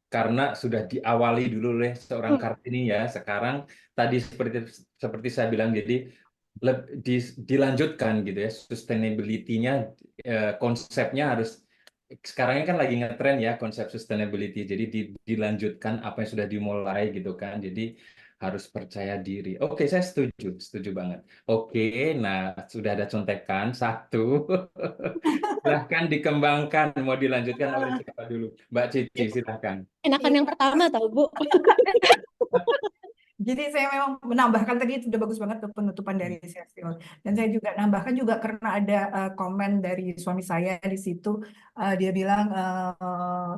karena sudah diawali dulu oleh seorang Kartini ya, sekarang tadi seperti saya bilang, jadi dilanjutkan gitu ya, sustainability-nya konsepnya harus sekarang ini kan lagi ngetren ya konsep sustainability, jadi dilanjutkan apa yang sudah dimulai gitu kan, jadi harus percaya diri. Oke, saya setuju banget. Oke, nah sudah ada contekan satu. Silahkan dikembangkan, mau dilanjutkan oleh siapa dulu? Mbak Cici, silahkan. Enakan yang pertama tau Bu. Jadi saya memang menambahkan tadi itu udah bagus banget tuh penutupan dari Cecil. Dan saya juga nambahkan juga karena ada komen dari suami saya di situ, dia bilang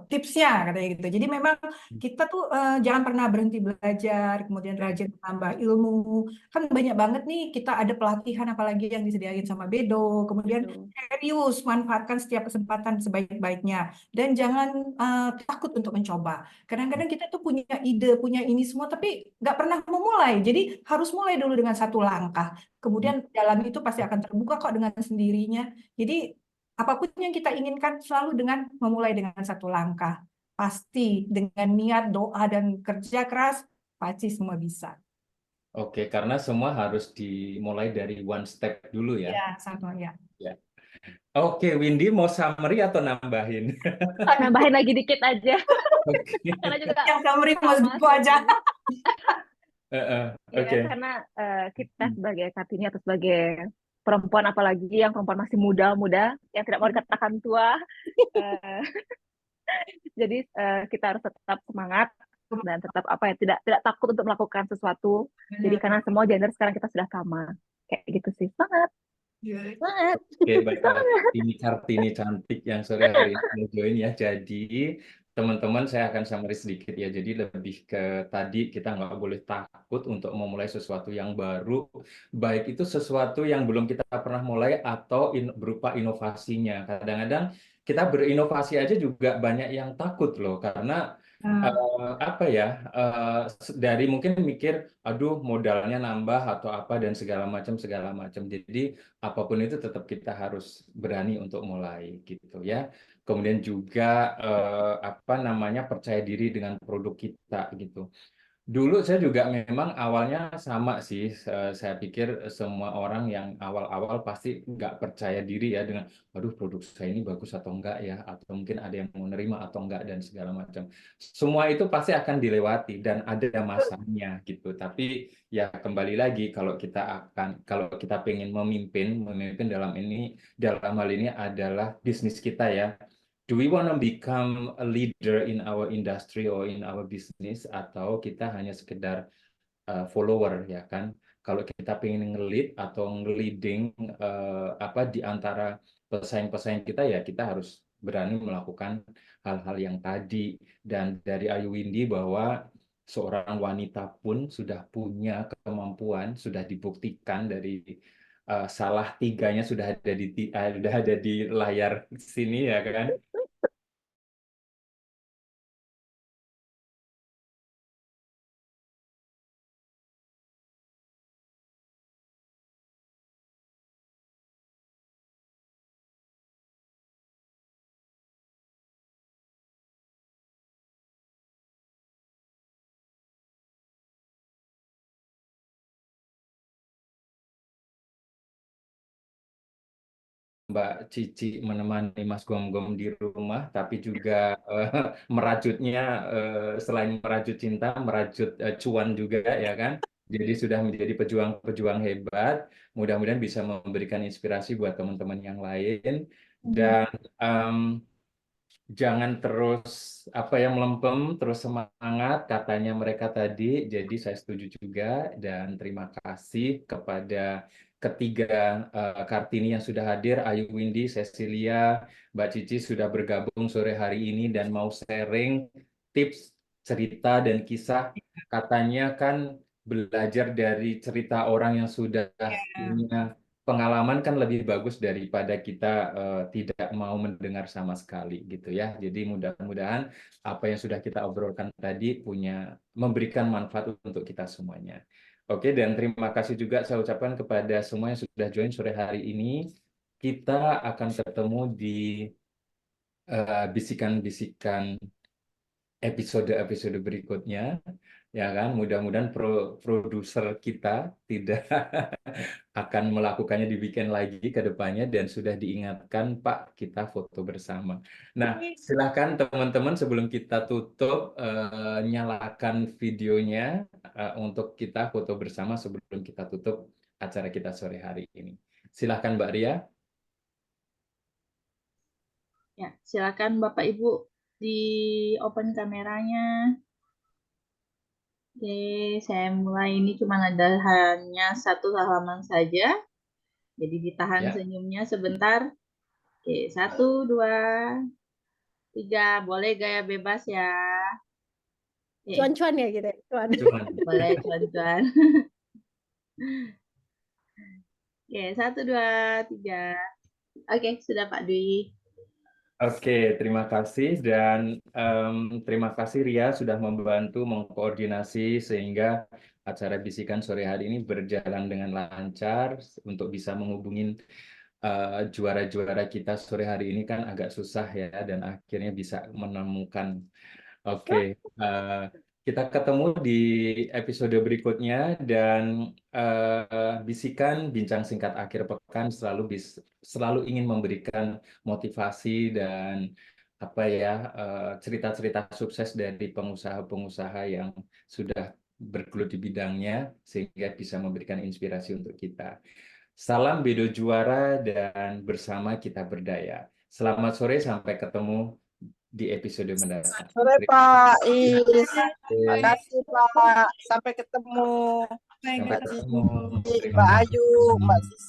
tipsnya katanya gitu. Jadi memang kita tuh jangan pernah berhenti belajar, kemudian rajin menambah ilmu. Kan banyak banget nih kita ada pelatihan apalagi yang disediain sama Bedo. Kemudian serius manfaatkan setiap kesempatan sebaik-baiknya dan jangan takut untuk mencoba. Kadang-kadang kita tuh punya ide, punya ini semua, tapi nggak pernah memulai. Jadi harus mulai dulu dengan satu langkah. Kemudian jalan itu pasti akan terbuka kok dengan sendirinya. Jadi apapun yang kita inginkan selalu dengan memulai dengan satu langkah. Pasti dengan niat, doa, dan kerja keras, pasti semua bisa. Oke, karena semua harus dimulai dari one step dulu ya. Ya, sama ya. Ya. Oke, Windy mau summary atau nambahin? Nambahin lagi dikit aja. Oke. Karena juga Yang summary mas sama gitu aja. Ya, Oke. karena kita sebagai Kartini atau sebagai perempuan, apalagi yang perempuan masih muda-muda, yang tidak mau dikatakan tua, jadi kita harus tetap semangat dan tetap tidak takut untuk melakukan sesuatu. Jadi karena semua gender sekarang kita sudah sama, kayak gitu sih. Semangat. Banget. Oke, baiklah. Ini Kartini cantik yang sore hari ini mau join ya. Jadi teman-teman saya akan summary sedikit ya. Jadi lebih ke tadi kita nggak boleh takut untuk memulai sesuatu yang baru. Baik itu sesuatu yang belum kita pernah mulai atau berupa inovasinya. Kadang-kadang kita berinovasi aja juga banyak yang takut loh. Karena dari mungkin mikir, aduh modalnya nambah atau apa dan segala macam. Jadi apapun itu tetap kita harus berani untuk mulai gitu ya. Kemudian juga percaya diri dengan produk kita gitu. Dulu saya juga memang awalnya sama sih, saya pikir semua orang yang awal-awal pasti nggak percaya diri ya dengan, aduh produk saya ini bagus atau enggak ya, atau mungkin ada yang mau nerima atau enggak dan segala macam. Semua itu pasti akan dilewati dan ada masanya gitu. Tapi ya kembali lagi kalau kita pengen memimpin dalam hal ini adalah bisnis kita ya. Do we want to become a leader in our industry or in our business, atau kita hanya sekedar follower ya kan? Kalau kita pengen nge-lead atau nge-leading di antara pesaing-pesaing kita ya kita harus berani melakukan hal-hal yang tadi. Dan dari Ayu Windy bahwa seorang wanita pun sudah punya kemampuan, sudah dibuktikan dari salah tiganya sudah ada di layar sini ya kan. Mbak Cici menemani Mas Gom-Gom di rumah, tapi juga merajutnya selain merajut cinta, merajut cuan juga ya kan. Jadi sudah menjadi pejuang-pejuang hebat. Mudah-mudahan bisa memberikan inspirasi buat teman-teman yang lain. Dan jangan terus melempem, terus semangat katanya mereka tadi. Jadi saya setuju juga dan terima kasih kepada ketiga Kartini yang sudah hadir, Ayu Windy, Cecilia, Mbak Cici sudah bergabung sore hari ini dan mau sharing tips, cerita dan kisah. Katanya kan belajar dari cerita orang yang sudah punya pengalaman kan lebih bagus daripada kita tidak mau mendengar sama sekali gitu ya. Jadi mudah-mudahan apa yang sudah kita obrolkan tadi memberikan manfaat untuk kita semuanya. Oke, dan terima kasih juga saya ucapkan kepada semua yang sudah join sore hari ini. Kita akan ketemu di bisikan-bisikan episode-episode berikutnya, ya kan? Mudah-mudahan produser kita tidak akan melakukannya di weekend lagi ke depannya dan sudah diingatkan Pak, kita foto bersama. Nah, silakan teman-teman sebelum kita tutup nyalakan videonya untuk kita foto bersama sebelum kita tutup acara kita sore hari ini. Silakan Mbak Ria. Ya, silakan Bapak Ibu di open kameranya. Oke, saya mulai. Ini cuma ada hanya satu halaman saja. Jadi ditahan Ya. senyumnya sebentar. Oke, 1, 2, 3. Boleh gaya bebas ya. Oke, Cuan-cuan ya gitu ya. Cuan. Cuman. boleh cuan-cuan. Oke, 1, 2, 3. Oke, sudah Pak Dwi. Oke, terima kasih dan terima kasih Ria sudah membantu mengkoordinasi sehingga acara bisikan sore hari ini berjalan dengan lancar untuk bisa menghubungin juara-juara kita sore hari ini kan agak susah ya dan akhirnya bisa menemukan. Oke, kita ketemu di episode berikutnya dan bisikan bincang singkat akhir pekan selalu ingin memberikan motivasi dan cerita-cerita sukses dari pengusaha-pengusaha yang sudah bergelut di bidangnya sehingga bisa memberikan inspirasi untuk kita. Salam Bedo Juara dan bersama kita berdaya. Selamat sore, sampai ketemu di episode mendatang. Sore Pak Is. Terima Makasih Pak. Sampai ketemu. Sampai ketemu. Mbak Ayu, Mbak Sisi.